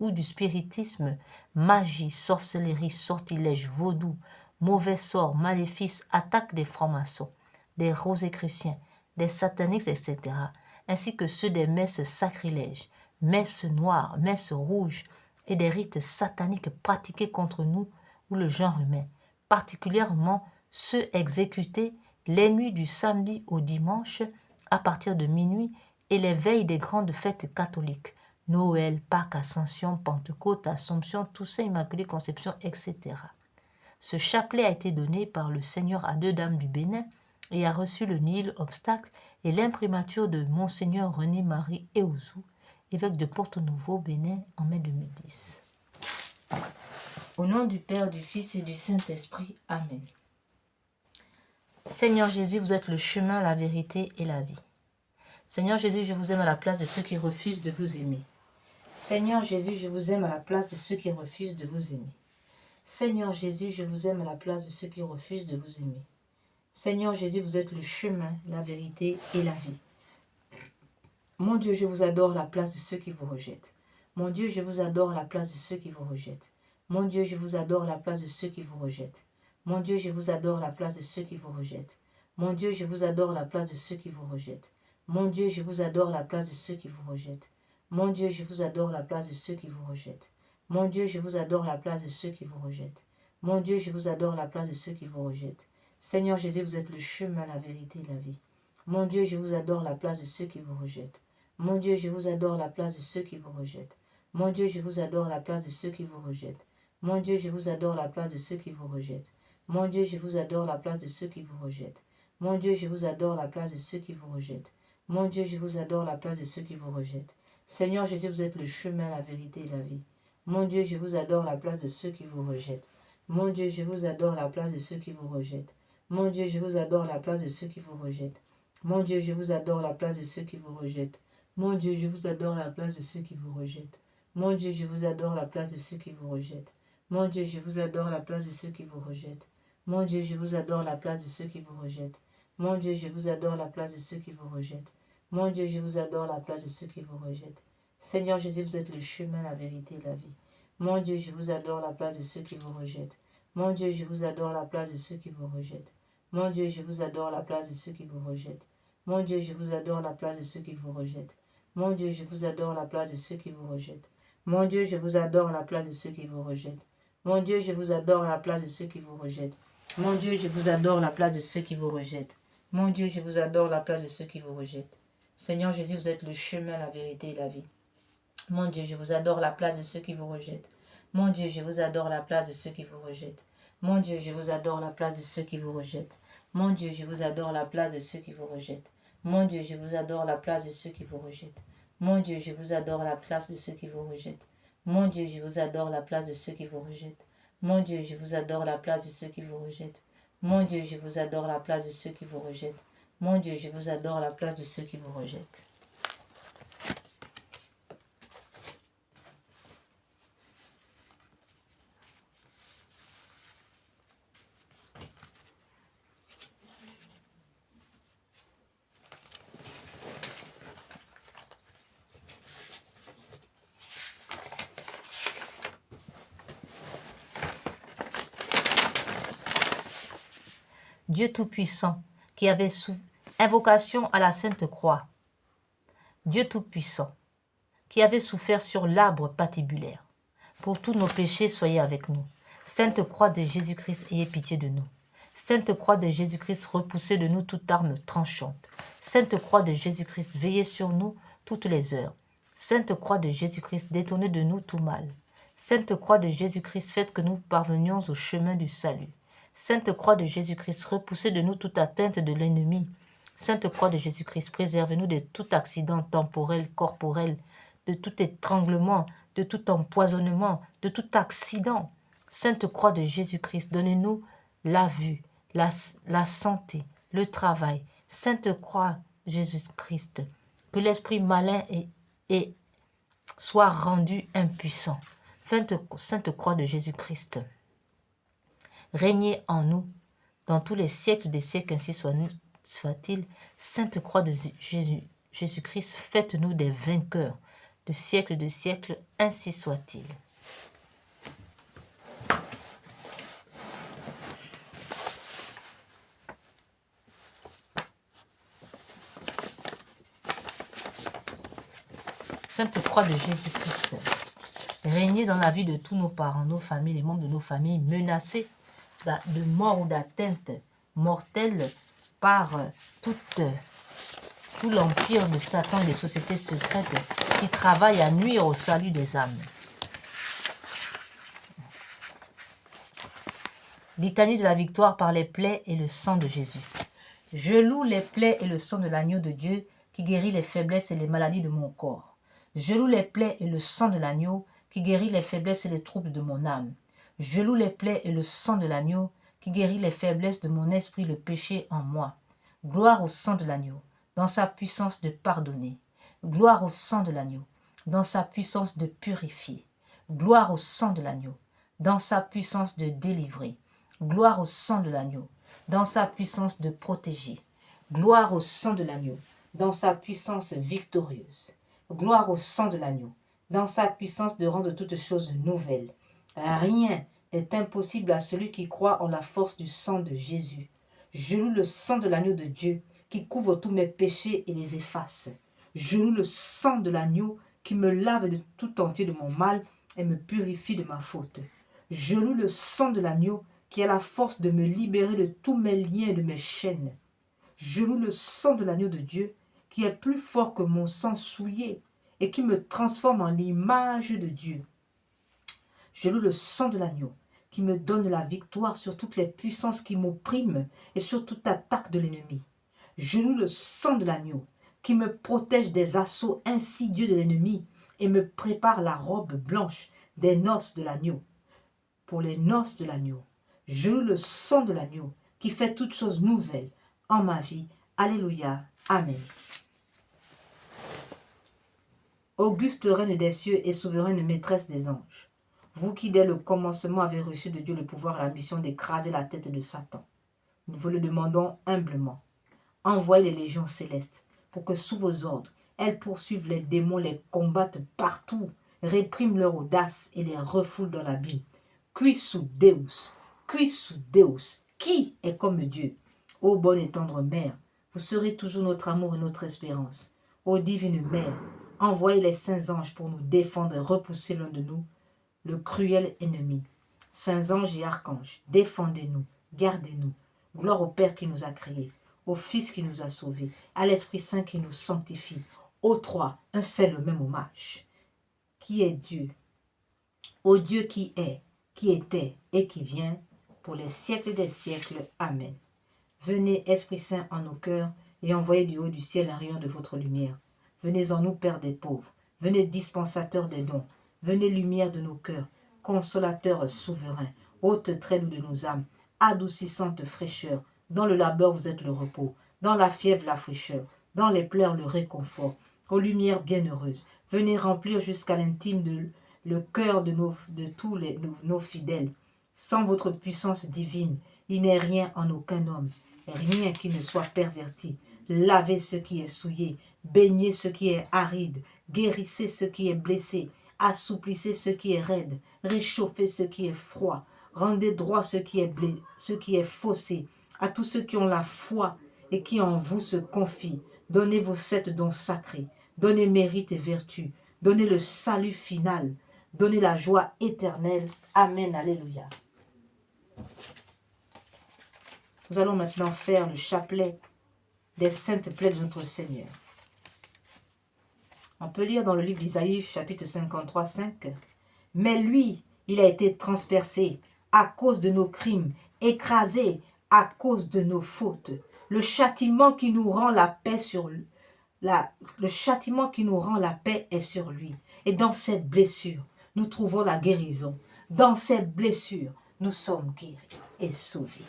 ou du spiritisme, magie, sorcellerie, sortilège, vaudou, mauvais sort, maléfices, attaque des francs-maçons, des rosicruciens, des sataniques, etc., ainsi que ceux des messes sacrilèges, messes noires, messes rouges et des rites sataniques pratiqués contre nous ou le genre humain, particulièrement ceux exécutés les nuits du samedi au dimanche à partir de minuit et les veilles des grandes fêtes catholiques, Noël, Pâques, Ascension, Pentecôte, Assomption, Toussaint, Immaculée Conception, etc. Ce chapelet a été donné par le Seigneur à 2 dames du Bénin et a reçu le nihil obstacle et l'imprimature de Monseigneur René-Marie Eouzou, évêque de Porto-Novo, Bénin, en mai 2010. Au nom du Père, du Fils et du Saint-Esprit. Amen. Seigneur Jésus, vous êtes le chemin, la vérité et la vie. Seigneur Jésus, je vous aime à la place de ceux qui refusent de vous aimer. Seigneur Jésus, je vous aime à la place de ceux qui refusent de vous aimer. Seigneur Jésus, je vous aime à la place de ceux qui refusent de vous aimer. Seigneur Jésus, vous êtes le chemin, la vérité et la vie. Mon Dieu, je vous adore à la place de ceux qui vous rejettent. Mon Dieu, je vous adore à la place de ceux qui vous rejettent. Mon Dieu, je vous adore à la place de ceux qui vous rejettent. Mon Dieu, je vous adore à la place de ceux qui vous rejettent. Mon Dieu, je vous adore à la place de ceux qui vous rejettent. Mon Dieu, je vous adore à la place de ceux qui vous rejettent. Mon Dieu, je vous adore à la place de ceux qui vous rejettent. Mon Dieu, je vous adore à la place de ceux qui vous rejettent. Mon Dieu, je vous adore à la place de ceux qui vous rejettent. Seigneur Jésus, vous êtes le chemin, la vérité et la vie. Mon Dieu, je vous adore à la place de ceux qui vous rejettent. Mon Dieu, je vous adore à la place de ceux qui vous rejettent. Mon Dieu, je vous adore à la place de ceux qui vous rejettent. Mon Dieu, je vous adore à la place de ceux qui vous rejettent. Mon Dieu, je vous adore à la place de ceux qui vous rejettent. Mon Dieu, je vous adore à la place de ceux qui vous rejettent. Mon Dieu, je vous adore à la place de ceux qui vous rejettent. Seigneur Jésus, vous êtes le chemin, la vérité et la vie. Mon Dieu, je vous adore à la place de ceux qui vous rejettent. Mon Dieu, je vous adore à la place de ceux qui vous rejettent. Mon Dieu, je vous adore à la place de ceux qui vous rejettent. Mon Dieu, je vous adore à la place de ceux qui vous rejettent. Mon Dieu, je vous adore à la place de ceux qui vous rejettent. Mon Dieu, je vous adore à la place de ceux qui vous rejettent. Mon Dieu, je vous adore à la place de ceux qui vous rejettent. Mon Dieu, je vous adore à la place de ceux qui vous rejettent. Mon Dieu, je vous adore à la place de ceux qui vous rejettent. Mon Dieu, je vous adore à la place de ceux qui vous rejettent. Seigneur Jésus, vous êtes le chemin, la vérité et la vie. Mon Dieu, je vous adore à la place de ceux qui vous rejettent. Mon Dieu, je vous adore à la place de ceux qui vous rejettent. Mon Dieu, je vous adore à la place de ceux qui vous rejettent. Mon Dieu, je vous adore à la place de ceux qui vous rejettent. Mon Dieu, je vous adore à la place de ceux qui vous rejettent. Mon Dieu, je vous adore à la place de ceux qui vous rejettent. Mon Dieu, je vous adore à la place de ceux qui vous rejettent. Mon Dieu, je vous adore à la place de ceux qui vous rejettent. Mon Dieu, je vous adore à la place de ceux qui vous rejettent. Seigneur Jésus, vous êtes le chemin, la vérité et la vie. Mon Dieu, je vous adore à la place de ceux qui vous rejettent. Mon Dieu, je vous adore à la place de ceux qui vous rejettent. Mon Dieu, je vous adore à la place de ceux qui vous rejettent. Mon Dieu, je vous adore à la place de ceux qui vous rejettent. Mon Dieu, je vous adore à la place de ceux qui vous rejettent. Mon Dieu, je vous adore à la place de ceux qui vous rejettent. Mon Dieu, je vous adore à la place de ceux qui vous rejettent. Mon Dieu, je vous adore à la place de ceux qui vous rejettent. Mon Dieu, je vous adore à la place de ceux qui vous rejettent. Mon Dieu, je vous adore à la place de ceux qui vous rejettent. Dieu Tout-Puissant, qui avait invocation à la Sainte Croix. Dieu Tout-Puissant, qui avait souffert sur l'arbre patibulaire. Pour tous nos péchés, soyez avec nous. Sainte Croix de Jésus-Christ, ayez pitié de nous. Sainte Croix de Jésus-Christ, repoussez de nous toute arme tranchante. Sainte Croix de Jésus-Christ, veillez sur nous toutes les heures. Sainte Croix de Jésus-Christ, détournez de nous tout mal. Sainte Croix de Jésus-Christ, faites que nous parvenions au chemin du salut. Sainte Croix de Jésus-Christ, repoussez de nous toute atteinte de l'ennemi. Sainte Croix de Jésus-Christ, préservez-nous de tout accident temporel, corporel, de tout étranglement, de tout empoisonnement, de tout accident. Sainte Croix de Jésus-Christ, donnez-nous la vue, la santé, le travail. Sainte Croix de Jésus-Christ, que l'esprit malin soit rendu impuissant. Sainte Croix de Jésus-Christ, régnez en nous dans tous les siècles des siècles, ainsi soit-il. Sainte Croix de Jésus-Christ, faites-nous des vainqueurs de siècles, ainsi soit-il. Sainte Croix de Jésus-Christ, régnez dans la vie de tous nos parents, nos familles, les membres de nos familles menacés de mort ou d'atteinte mortelle par tout l'empire de Satan et des sociétés secrètes qui travaillent à nuire au salut des âmes. Litanie de la victoire par les plaies et le sang de Jésus. Je loue les plaies et le sang de l'agneau de Dieu qui guérit les faiblesses et les maladies de mon corps. Je loue les plaies et le sang de l'agneau qui guérit les faiblesses et les troubles de mon âme. Je loue les plaies et le sang de l'agneau qui guérit les faiblesses de mon esprit, le péché en moi. Gloire au sang de l'agneau, dans sa puissance de pardonner. Gloire au sang de l'agneau, dans sa puissance de purifier. Gloire au sang de l'agneau, dans sa puissance de délivrer. Gloire au sang de l'agneau, dans sa puissance de protéger. Gloire au sang de l'agneau, dans sa puissance victorieuse. Gloire au sang de l'agneau, dans sa puissance de rendre toutes choses nouvelles. Rien n'est impossible à celui qui croit en la force du sang de Jésus. Je loue le sang de l'agneau de Dieu qui couvre tous mes péchés et les efface. Je loue le sang de l'agneau qui me lave de tout entier de mon mal et me purifie de ma faute. Je loue le sang de l'agneau qui a la force de me libérer de tous mes liens et de mes chaînes. Je loue le sang de l'agneau de Dieu qui est plus fort que mon sang souillé et qui me transforme en l'image de Dieu. Je loue le sang de l'agneau qui me donne la victoire sur toutes les puissances qui m'oppriment et sur toute attaque de l'ennemi. Je loue le sang de l'agneau qui me protège des assauts insidieux de l'ennemi et me prépare la robe blanche des noces de l'agneau. Pour les noces de l'agneau, je loue le sang de l'agneau qui fait toutes choses nouvelles en ma vie. Alléluia. Amen. Auguste reine des cieux et souveraine maîtresse des anges, vous qui dès le commencement avez reçu de Dieu le pouvoir et la mission d'écraser la tête de Satan, nous vous le demandons humblement. Envoyez les légions célestes pour que sous vos ordres, elles poursuivent les démons, les combattent partout, répriment leur audace et les refoulent dans l'abîme. Qui sous Deus, qui est comme Dieu? Ô bonne et tendre mère, vous serez toujours notre amour et notre espérance. Ô divine mère, envoyez les saints anges pour nous défendre et repousser l'un de nous, le cruel ennemi. Saints anges et archanges, défendez-nous, gardez-nous. Gloire au Père qui nous a créés, au Fils qui nous a sauvés, à l'Esprit Saint qui nous sanctifie. Aux trois, un seul même hommage. Qui est Dieu? Ô Dieu qui est, qui était et qui vient, pour les siècles des siècles. Amen. Venez, Esprit Saint, en nos cœurs, et envoyez du haut du ciel un rayon de votre lumière. Venez en nous, Père des pauvres. Venez, dispensateur des dons. Venez, lumière de nos cœurs, consolateur souverain, haute très doux de nos âmes, adoucissante fraîcheur. Dans le labeur, vous êtes le repos. Dans la fièvre, la fraîcheur. Dans les pleurs, le réconfort. Aux lumières bienheureuses, venez remplir jusqu'à l'intime le cœur de tous nos fidèles. Sans votre puissance divine, il n'est rien en aucun homme, rien qui ne soit perverti. Lavez ce qui est souillé, baignez ce qui est aride, guérissez ce qui est blessé, assouplissez ce qui est raide, réchauffez ce qui est froid, rendez droit ce qui est faussé. À tous ceux qui ont la foi et qui en vous se confient, donnez vos 7 dons sacrés, donnez mérite et vertu, donnez le salut final, donnez la joie éternelle. Amen, alléluia. Nous allons maintenant faire le chapelet des saintes plaies de notre Seigneur. On peut lire dans le livre d'Isaïe, chapitre 53, 5. « Mais lui, il a été transpercé à cause de nos crimes, écrasé à cause de nos fautes. Le châtiment qui nous rend la paix le châtiment qui nous rend la paix est sur lui. Et dans ses blessures, nous trouvons la guérison. Dans ses blessures, nous sommes guéris et sauvés.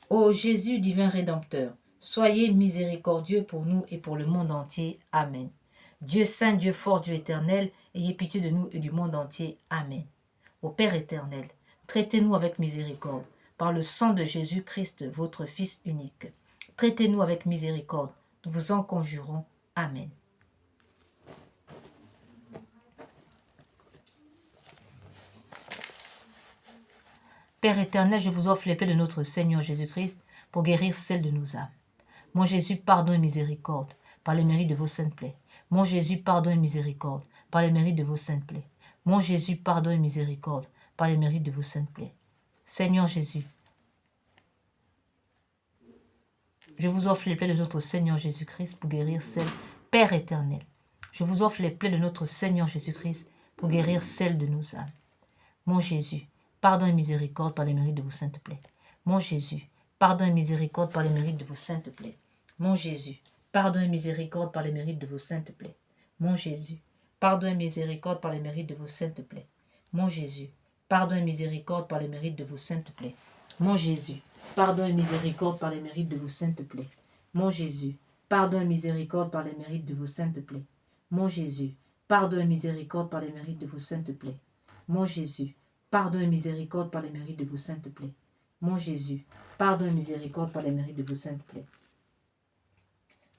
Ô Jésus, divin Rédempteur, soyez miséricordieux pour nous et pour le monde entier. Amen. Dieu saint, Dieu fort, Dieu éternel, ayez pitié de nous et du monde entier. Amen. Ô Père éternel, traitez-nous avec miséricorde, par le sang de Jésus-Christ, votre Fils unique. Traitez-nous avec miséricorde, nous vous en conjurons. Amen. Père éternel, je vous offre les plaies de notre Seigneur Jésus-Christ pour guérir celles de nos âmes. Mon Jésus, pardon et miséricorde par les mérites de vos saintes plaies. Mon Jésus, pardon et miséricorde par les mérites de vos saintes plaies. Mon Jésus, pardon et miséricorde par les mérites de vos saintes plaies. Seigneur Jésus, je vous offre les plaies de notre Seigneur Jésus-Christ pour guérir celles Père éternel, je vous offre les plaies de notre Seigneur Jésus-Christ pour guérir celles de nos âmes. Mon Jésus, pardon et miséricorde par les mérites de vos saintes plaies. Mon Jésus, pardon et miséricorde par les mérites de vos saintes plaies. Mon Jésus, pardon et miséricorde par les mérites de vos saintes plaies. Mon Jésus, pardon et miséricorde par les mérites de vos saintes plaies. Mon Jésus, pardon et miséricorde par les mérites de vos saintes plaies. Mon Jésus, pardon et miséricorde par les mérites de vos saintes plaies. Mon Jésus, pardon et miséricorde par les mérites de vos saintes plaies. Mon Jésus, pardon et miséricorde par les mérites de vos saintes plaies. Mon Jésus, pardon et miséricorde par les mérites de vos saintes plaies. Mon Jésus, pardon et miséricorde par les mérites de vos saintes plaies.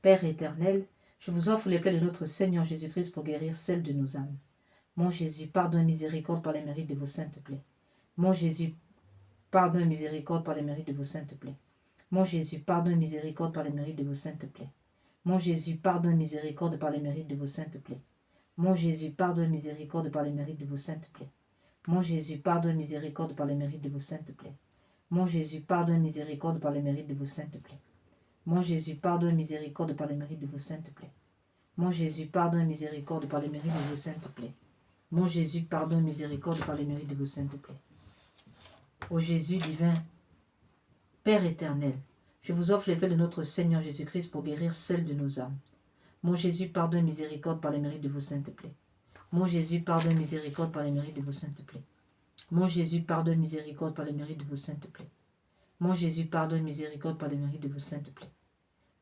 Père éternel, je vous offre les plaies de notre Seigneur Jésus-Christ pour guérir celles de nos âmes. Mon Jésus, pardon et miséricorde par les mérites de vos saintes plaies. Mon Jésus, pardon et miséricorde par les mérites de vos saintes plaies. Mon Jésus, pardon et miséricorde par les mérites de vos saintes plaies. Mon Jésus, pardon et miséricorde par les mérites de vos saintes plaies. Mon Jésus, pardon et miséricorde par les mérites de vos saintes plaies. Mon Jésus, pardon et miséricorde par les mérites de vos saintes plaies. Mon Jésus, pardon et miséricorde par les mérites de vos saintes plaies. Mon Jésus, pardon et miséricorde par les mérites de vos saintes plaies. Mon Jésus, pardon et miséricorde par les mérites de vos saintes plaies. Mon Jésus, pardon et miséricorde par les mérites de vos saintes plaies. Ô Jésus divin, Père éternel, je vous offre les plaies de notre Seigneur Jésus-Christ pour guérir celles de nos âmes. Mon Jésus, pardon et miséricorde par les mérites de vos saintes plaies. Mon Jésus, pardon et miséricorde par les mérites de vos saintes plaies. Mon Jésus, pardon et miséricorde par les mérites de vos saintes plaies. Mon Jésus, pardon et miséricorde par les mérites de vos saintes plaies.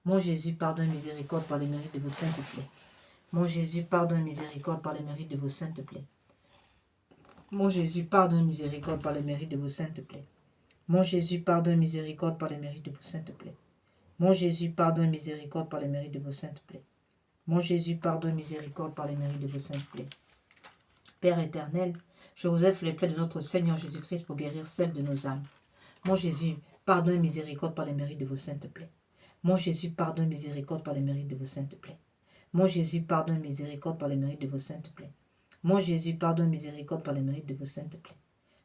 Mon Jésus, pardon et miséricorde par les mérites de vos saintes plaies. Mon Jésus, pardon et miséricorde par les mérites de vos saintes plaies. Mon Jésus, pardon et miséricorde par les mérites de vos saintes plaies. Mon Jésus, pardon et miséricorde par les mérites de vos saintes plaies. Mon Jésus, pardon et miséricorde par les mérites de vos saintes plaies. Mon Jésus, pardon et miséricorde par les mérites de vos saintes plaies. Père éternel, je vous offre les plaies de notre Seigneur Jésus-Christ pour guérir celles de nos âmes. Mon Jésus, pardon et miséricorde par les mérites de vos saintes plaies. Mon Jésus, pardon et miséricorde par les mérites de vos saintes plaies. Mon Jésus, pardon et miséricorde par les mérites de vos saintes plaies. Mon Jésus, pardon et miséricorde par les mérites de vos saintes plaies.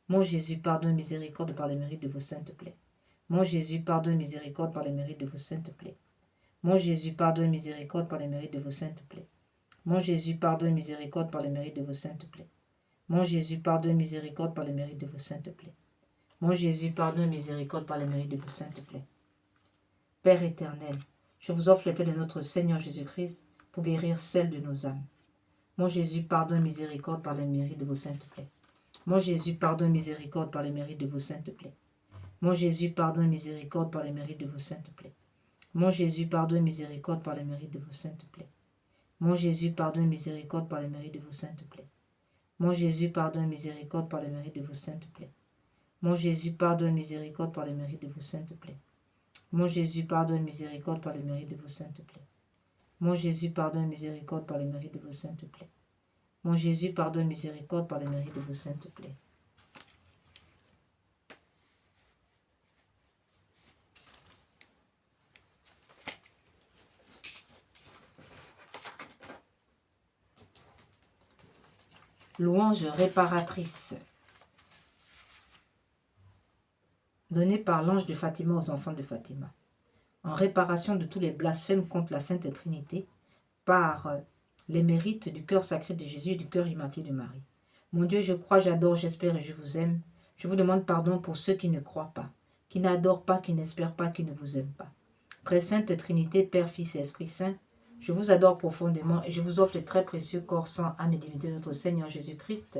Mon Jésus, pardon et miséricorde par les mérites de vos saintes plaies. Mon Jésus, pardon et miséricorde par les mérites de vos saintes plaies. Mon Jésus, pardon et miséricorde par les mérites de vos saintes plaies. Mon Jésus, pardon et miséricorde par les mérites de vos saintes plaies. Mon Jésus, pardon et miséricorde par les mérites de vos saintes plaies. Mon Jésus, pardon et miséricorde par les mérites de vos saintes plaies. Père éternel, je vous offre les plaies de notre Seigneur Jésus-Christ pour guérir celles de nos âmes. Mon Jésus, pardon et miséricorde par les mérites de vos saintes plaies. Mon Jésus, pardon et miséricorde par les mérites de vos saintes plaies. Mon Jésus, pardon et miséricorde par les mérites de vos saintes plaies. Mon Jésus, pardon et miséricorde par les mérites de vos saintes plaies. Mon Jésus, pardon et miséricorde par les mérites de vos saintes plaies. Mon Jésus, pardon et miséricorde par les mérites de vos saintes plaies. Mon Jésus, pardon et miséricorde par les mérites de vos saintes plaies. Mon Jésus, pardon et miséricorde par les mérites de vos saintes plaies. Mon Jésus, pardon et miséricorde par les mérites de vos saintes plaies. Mon Jésus, pardon et miséricorde par les mérites de vos saintes plaies. Louange réparatrice. Donnée par l'ange de Fatima aux enfants de Fatima. En réparation de tous les blasphèmes contre la Sainte Trinité, par les mérites du cœur sacré de Jésus et du cœur immaculé de Marie. Mon Dieu, je crois, j'adore, j'espère et je vous aime. Je vous demande pardon pour ceux qui ne croient pas, qui n'adorent pas, qui n'espèrent pas, qui ne vous aiment pas. Très Sainte Trinité, Père, Fils et Esprit Saint, je vous adore profondément et je vous offre les très précieux corps, sang, âme et divinité de notre Seigneur Jésus-Christ,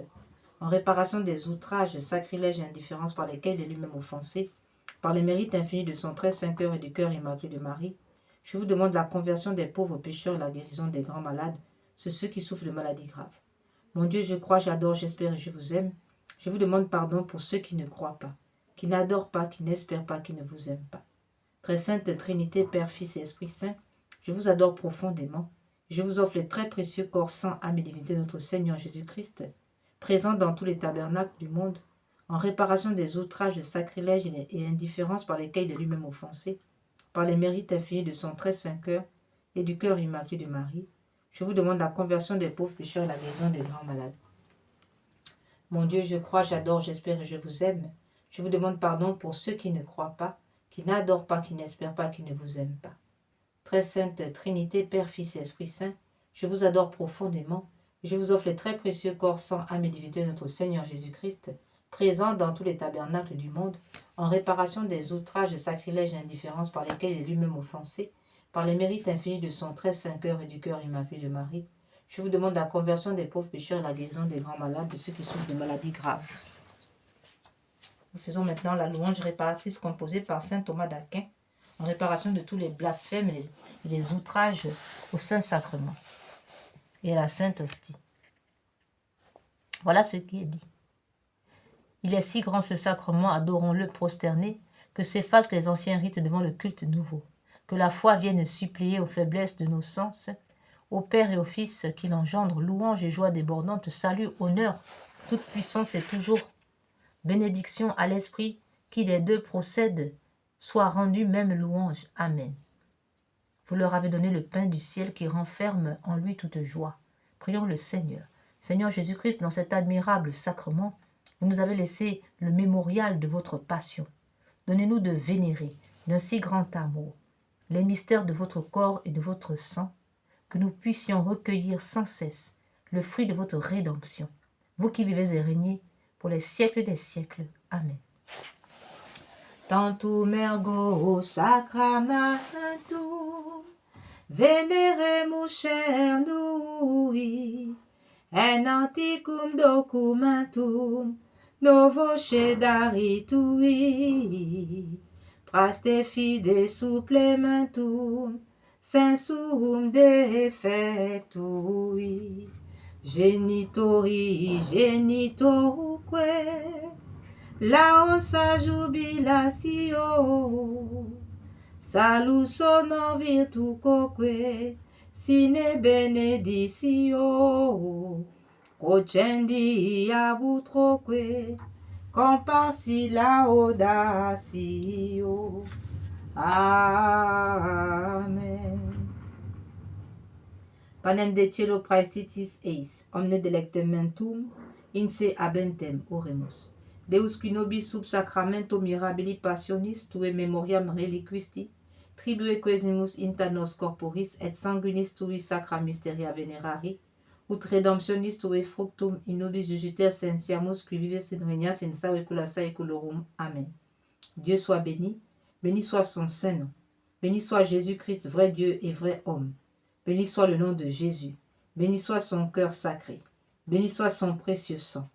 en réparation des outrages, sacrilèges et indifférences par lesquels il est lui-même offensé, par les mérites infinis de son très saint cœur et du cœur immaculé de Marie. Je vous demande la conversion des pauvres pécheurs et la guérison des grands malades, ceux qui souffrent de maladies graves. Mon Dieu, je crois, j'adore, j'espère et je vous aime. Je vous demande pardon pour ceux qui ne croient pas, qui n'adorent pas, qui n'espèrent pas, qui ne vous aiment pas. Très Sainte Trinité, Père, Fils et Esprit Saint, je vous adore profondément. Je vous offre les très précieux corps, sang, âme et divinité de notre Seigneur Jésus-Christ, présent dans tous les tabernacles du monde, en réparation des outrages, sacrilèges et indifférences par lesquels il est lui-même offensé, par les mérites infinis de son très saint cœur et du cœur immaculé de Marie. Je vous demande la conversion des pauvres pécheurs et la guérison des grands malades. Mon Dieu, je crois, j'adore, j'espère et je vous aime. Je vous demande pardon pour ceux qui ne croient pas, qui n'adorent pas, qui n'espèrent pas, qui ne vous aiment pas. très sainte Trinité, Père, Fils et Esprit Saint, je vous adore profondément et je vous offre les très précieux corps, sang, âme et divinité de notre Seigneur Jésus-Christ, présent dans tous les tabernacles du monde, en réparation des outrages, sacrilèges et indifférences par lesquels il est lui-même offensé, par les mérites infinis de son très saint cœur et du cœur immaculé de Marie. Je vous demande la conversion des pauvres pécheurs et la guérison des grands malades, de ceux qui souffrent de maladies graves. Nous faisons maintenant la louange réparatrice composée par saint Thomas d'Aquin, en réparation de tous les blasphèmes et les outrages au Saint-Sacrement et à la Sainte Hostie. Voilà ce qui est dit. Il est si grand ce sacrement, adorons-le prosterné, que s'effacent les anciens rites devant le culte nouveau, que la foi vienne supplier aux faiblesses de nos sens, au Père et au Fils qui l'engendre, louange et joie débordante, salut, honneur, toute puissance et toujours bénédiction à l'Esprit qui des deux procède, soit rendu même louange. Amen. Vous leur avez donné le pain du ciel qui renferme en lui toute joie. Prions le Seigneur. Seigneur Jésus-Christ, dans cet admirable sacrement, vous nous avez laissé le mémorial de votre passion. Donnez-nous de vénérer d'un si grand amour les mystères de votre corps et de votre sang, que nous puissions recueillir sans cesse le fruit de votre rédemption. Vous qui vivez et régnez pour les siècles des siècles. Amen. Tantum ergo sacramentum veneremus cernui, en antiquum documentum novo cedaritui, praste fide supplementum sensum defectui, genitori genitoruque, laosa jubilatio, salus honor virtucoque, sine beneditio, cocendi abutroque, comparsi laudatio. Amen. Panem de cielo praestitis eis, omne delectementum, in se habentem oremus. Deus qui nobis sub sacramento mirabili passionis, tue memoriam reliquisti, tribue quesimus inter nos corporis et sanguinis tui sacra mysteria venerari, ut redemptionis tue fructum in nobis jugiter sensiamus qui vives in regnas in saecula saeculorum. Amen. Dieu soit béni, béni soit son saint nom, béni soit Jésus-Christ, vrai Dieu et vrai homme, béni soit le nom de Jésus, béni soit son cœur sacré, béni soit son précieux sang,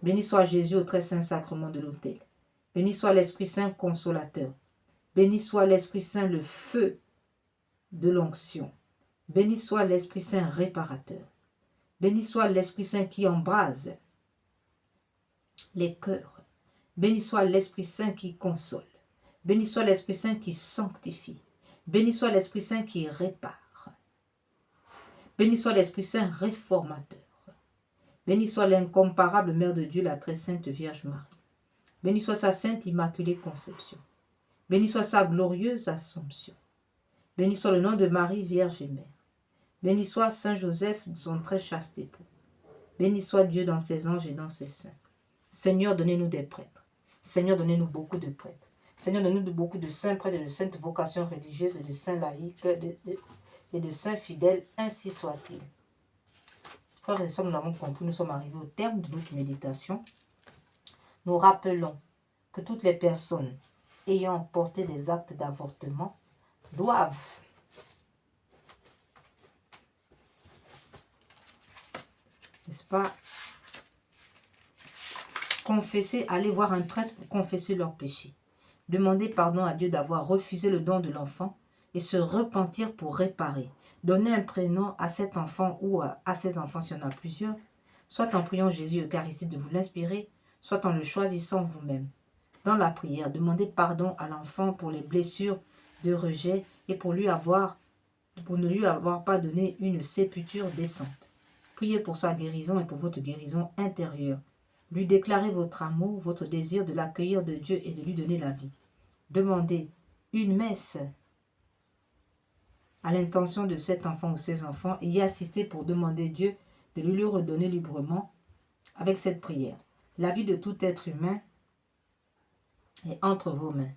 béni soit Jésus au très saint sacrement de l'autel, béni soit l'Esprit Saint consolateur, béni soit l'Esprit Saint le feu de l'onction, béni soit l'Esprit Saint réparateur, béni soit l'Esprit Saint qui embrase les cœurs, béni soit l'Esprit Saint qui console, béni soit l'Esprit Saint qui sanctifie, béni soit l'Esprit Saint qui répare, béni soit l'Esprit Saint réformateur, béni soit l'incomparable Mère de Dieu, la très sainte Vierge Marie, béni soit sa sainte immaculée conception, béni soit sa glorieuse assomption, béni soit le nom de Marie, Vierge et Mère, béni soit Saint Joseph, son très chaste époux, béni soit Dieu dans ses anges et dans ses saints. Seigneur, donnez-nous des prêtres. Seigneur, donnez-nous beaucoup de prêtres. Seigneur, donnez-nous beaucoup de saints prêtres et de saintes vocations religieuses et de saints laïcs et de saints fidèles, ainsi soit-il. Frères et sœurs, nous l'avons compris, nous sommes arrivés au terme de notre méditation. Nous rappelons que toutes les personnes ayant porté des actes d'avortement doivent n'est-ce pas, confesser, aller voir un prêtre pour confesser leurs péchés, demander pardon à Dieu d'avoir refusé le don de l'enfant et se repentir pour réparer, donner un prénom à cet enfant ou à ses enfants s'il y en a plusieurs, soit en priant Jésus Eucharistique de vous l'inspirer, soit en le choisissant vous-même. Dans la prière, demandez pardon à l'enfant pour les blessures de rejet et pour ne lui avoir pas donné une sépulture décente. Priez pour sa guérison et pour votre guérison intérieure. Lui déclarez votre amour, votre désir de l'accueillir de Dieu et de lui donner la vie. Demandez une messe à l'intention de cet enfant ou ses enfants et y assistez pour demander Dieu de lui redonner librement avec cette prière. La vie de tout être humain est entre vos mains.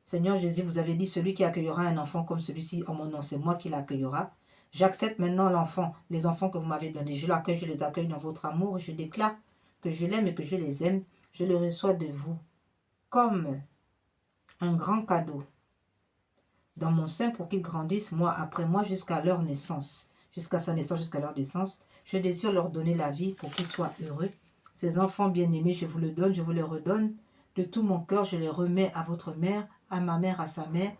Seigneur Jésus, vous avez dit, celui qui accueillera un enfant comme celui-ci en mon nom, c'est moi qui l'accueillera. J'accepte maintenant l'enfant, les enfants que vous m'avez donnés. Je l'accueille, je les accueille dans votre amour et je déclare que je l'aime et que je les aime. Je le reçois de vous comme un grand cadeau dans mon sein pour qu'ils grandissent mois après mois jusqu'à leur naissance. Jusqu'à sa naissance, jusqu'à leur naissance. Je désire leur donner la vie pour qu'ils soient heureux. Ces enfants bien-aimés, je vous le donne, je vous les redonne. De tout mon cœur, je les remets à votre mère, à ma mère, à sa mère,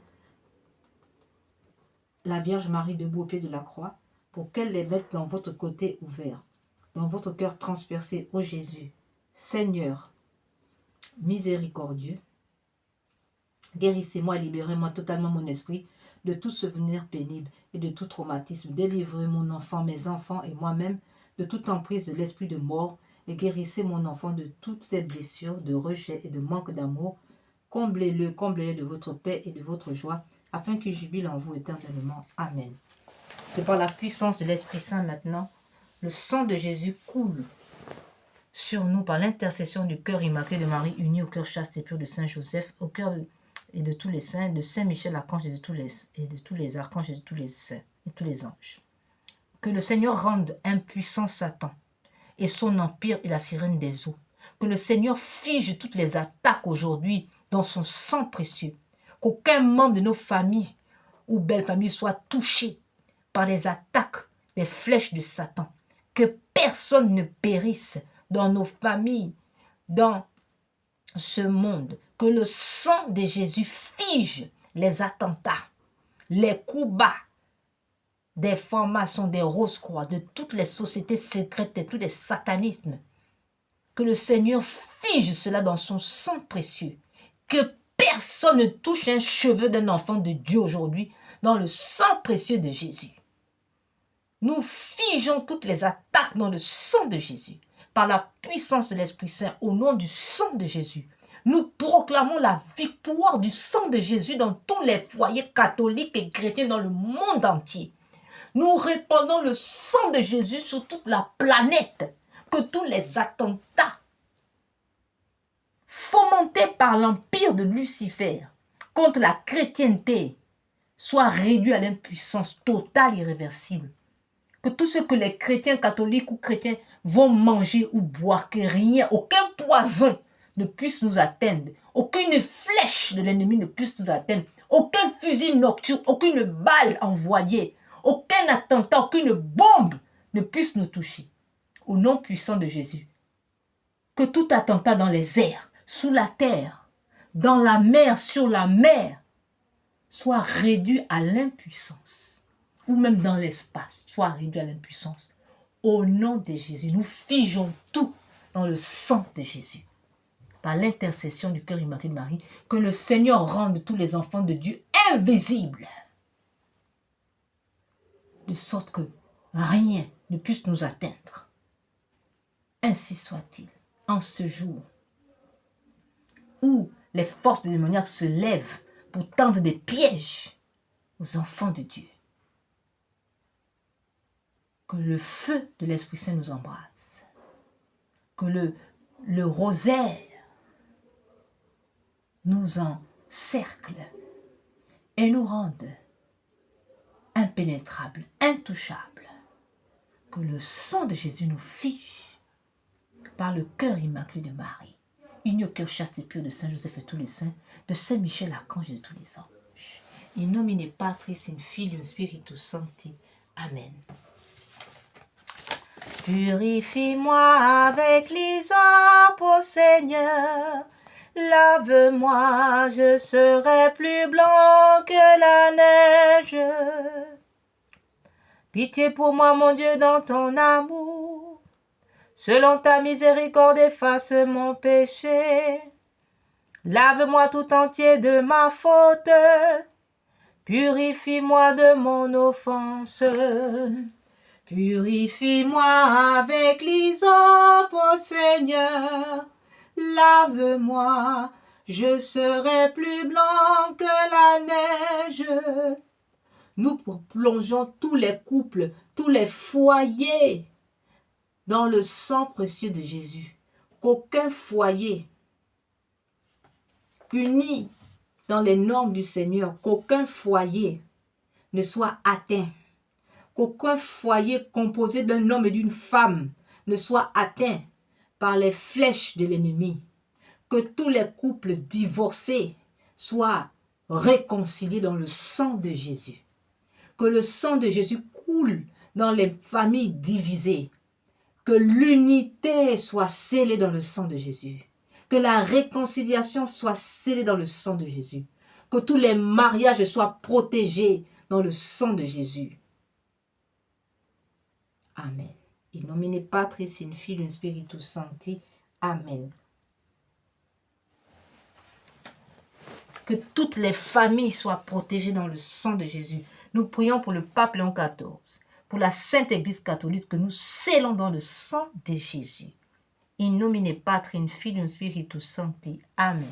la Vierge Marie debout au pied de la croix, pour qu'elle les mette dans votre côté ouvert, dans votre cœur transpercé, ô Jésus. Seigneur, miséricordieux, guérissez-moi, libérez-moi totalement mon esprit de tout souvenir pénible et de tout traumatisme. Délivrez mon enfant, mes enfants et moi-même de toute emprise de l'esprit de mort et guérissez mon enfant de toutes ses blessures, de rejet et de manque d'amour. Comblez-le, comblez-le de votre paix et de votre joie, afin qu'il jubile en vous éternellement. Amen. Que par la puissance de l'Esprit Saint maintenant, le sang de Jésus coule sur nous par l'intercession du cœur immaculé de Marie, uni au cœur chaste et pur de Saint Joseph, au cœur et de tous les saints, de Saint Michel archange et de tous les archanges et de tous les saints et tous les anges. Que le Seigneur rende impuissant Satan et son empire et la sirène des eaux. Que le Seigneur fige toutes les attaques aujourd'hui dans son sang précieux. Qu'aucun membre de nos familles ou belles familles soit touché par les attaques des flèches de Satan. Que personne ne périsse dans nos familles, dans ce monde. Que le sang de Jésus fige les attentats, les coups bas des formations, des rose-croix, de toutes les sociétés secrètes, de tous les satanismes. Que le Seigneur fige cela dans son sang précieux. Que personne ne touche un cheveu d'un enfant de Dieu aujourd'hui dans le sang précieux de Jésus. Nous figeons toutes les attaques dans le sang de Jésus. Par la puissance de l'Esprit Saint, au nom du sang de Jésus, nous proclamons la victoire du sang de Jésus dans tous les foyers catholiques et chrétiens dans le monde entier. Nous répandons le sang de Jésus sur toute la planète. Que tous les attentats fomentés par l'empire de Lucifer contre la chrétienté soient réduits à l'impuissance totale et irréversible. Que tout ce que les chrétiens catholiques ou chrétiens vont manger ou boire, que rien, aucun poison ne puisse nous atteindre, aucune flèche de l'ennemi ne puisse nous atteindre, aucun fusil nocturne, aucune balle envoyée, aucun attentat, aucune bombe ne puisse nous toucher. Au nom puissant de Jésus, que tout attentat dans les airs, sous la terre, dans la mer, sur la mer, soit réduit à l'impuissance, ou même dans l'espace, soit réduit à l'impuissance. Au nom de Jésus, nous figeons tout dans le sang de Jésus. Par l'intercession du cœur immaculé de Marie, que le Seigneur rende tous les enfants de Dieu invisibles, de sorte que rien ne puisse nous atteindre. Ainsi soit-il, en ce jour où les forces démoniaques se lèvent pour tendre des pièges aux enfants de Dieu. Que le feu de l'Esprit Saint nous embrasse. Que le rosaire nous encercle et nous rende impénétrables, intouchables. Que le sang de Jésus nous fige par le cœur immaculé de Marie, uni au cœur chaste et pur de Saint Joseph et tous les saints, de Saint Michel archange et de tous les anges. In nomine Patris in Filius Spiritus Sancti. Amen. Purifie-moi avec l'hysope, ô Seigneur. Lave-moi, je serai plus blanc que la neige. Pitié pour moi, mon Dieu, dans ton amour. Selon ta miséricorde, efface mon péché. Lave-moi tout entier de ma faute. Purifie-moi de mon offense. Purifie-moi avec l'hysope, ô Seigneur. Lave-moi, je serai plus blanc que la neige. Nous plongeons tous les couples, tous les foyers dans le sang précieux de Jésus. Qu'aucun foyer uni dans les normes du Seigneur, qu'aucun foyer ne soit atteint, qu'aucun foyer composé d'un homme et d'une femme ne soit atteint par les flèches de l'ennemi, que tous les couples divorcés soient réconciliés dans le sang de Jésus, que le sang de Jésus coule dans les familles divisées, que l'unité soit scellée dans le sang de Jésus, que la réconciliation soit scellée dans le sang de Jésus, que tous les mariages soient protégés dans le sang de Jésus. Amen. In nomine Patris, in Filii, in Spiritus Sancti. Amen. Que toutes les familles soient protégées dans le sang de Jésus. Nous prions pour le pape Léon XIV, pour la Sainte Église catholique que nous scellons dans le sang de Jésus. In nomine Patris, in Filii, in Spiritus Sancti. Amen.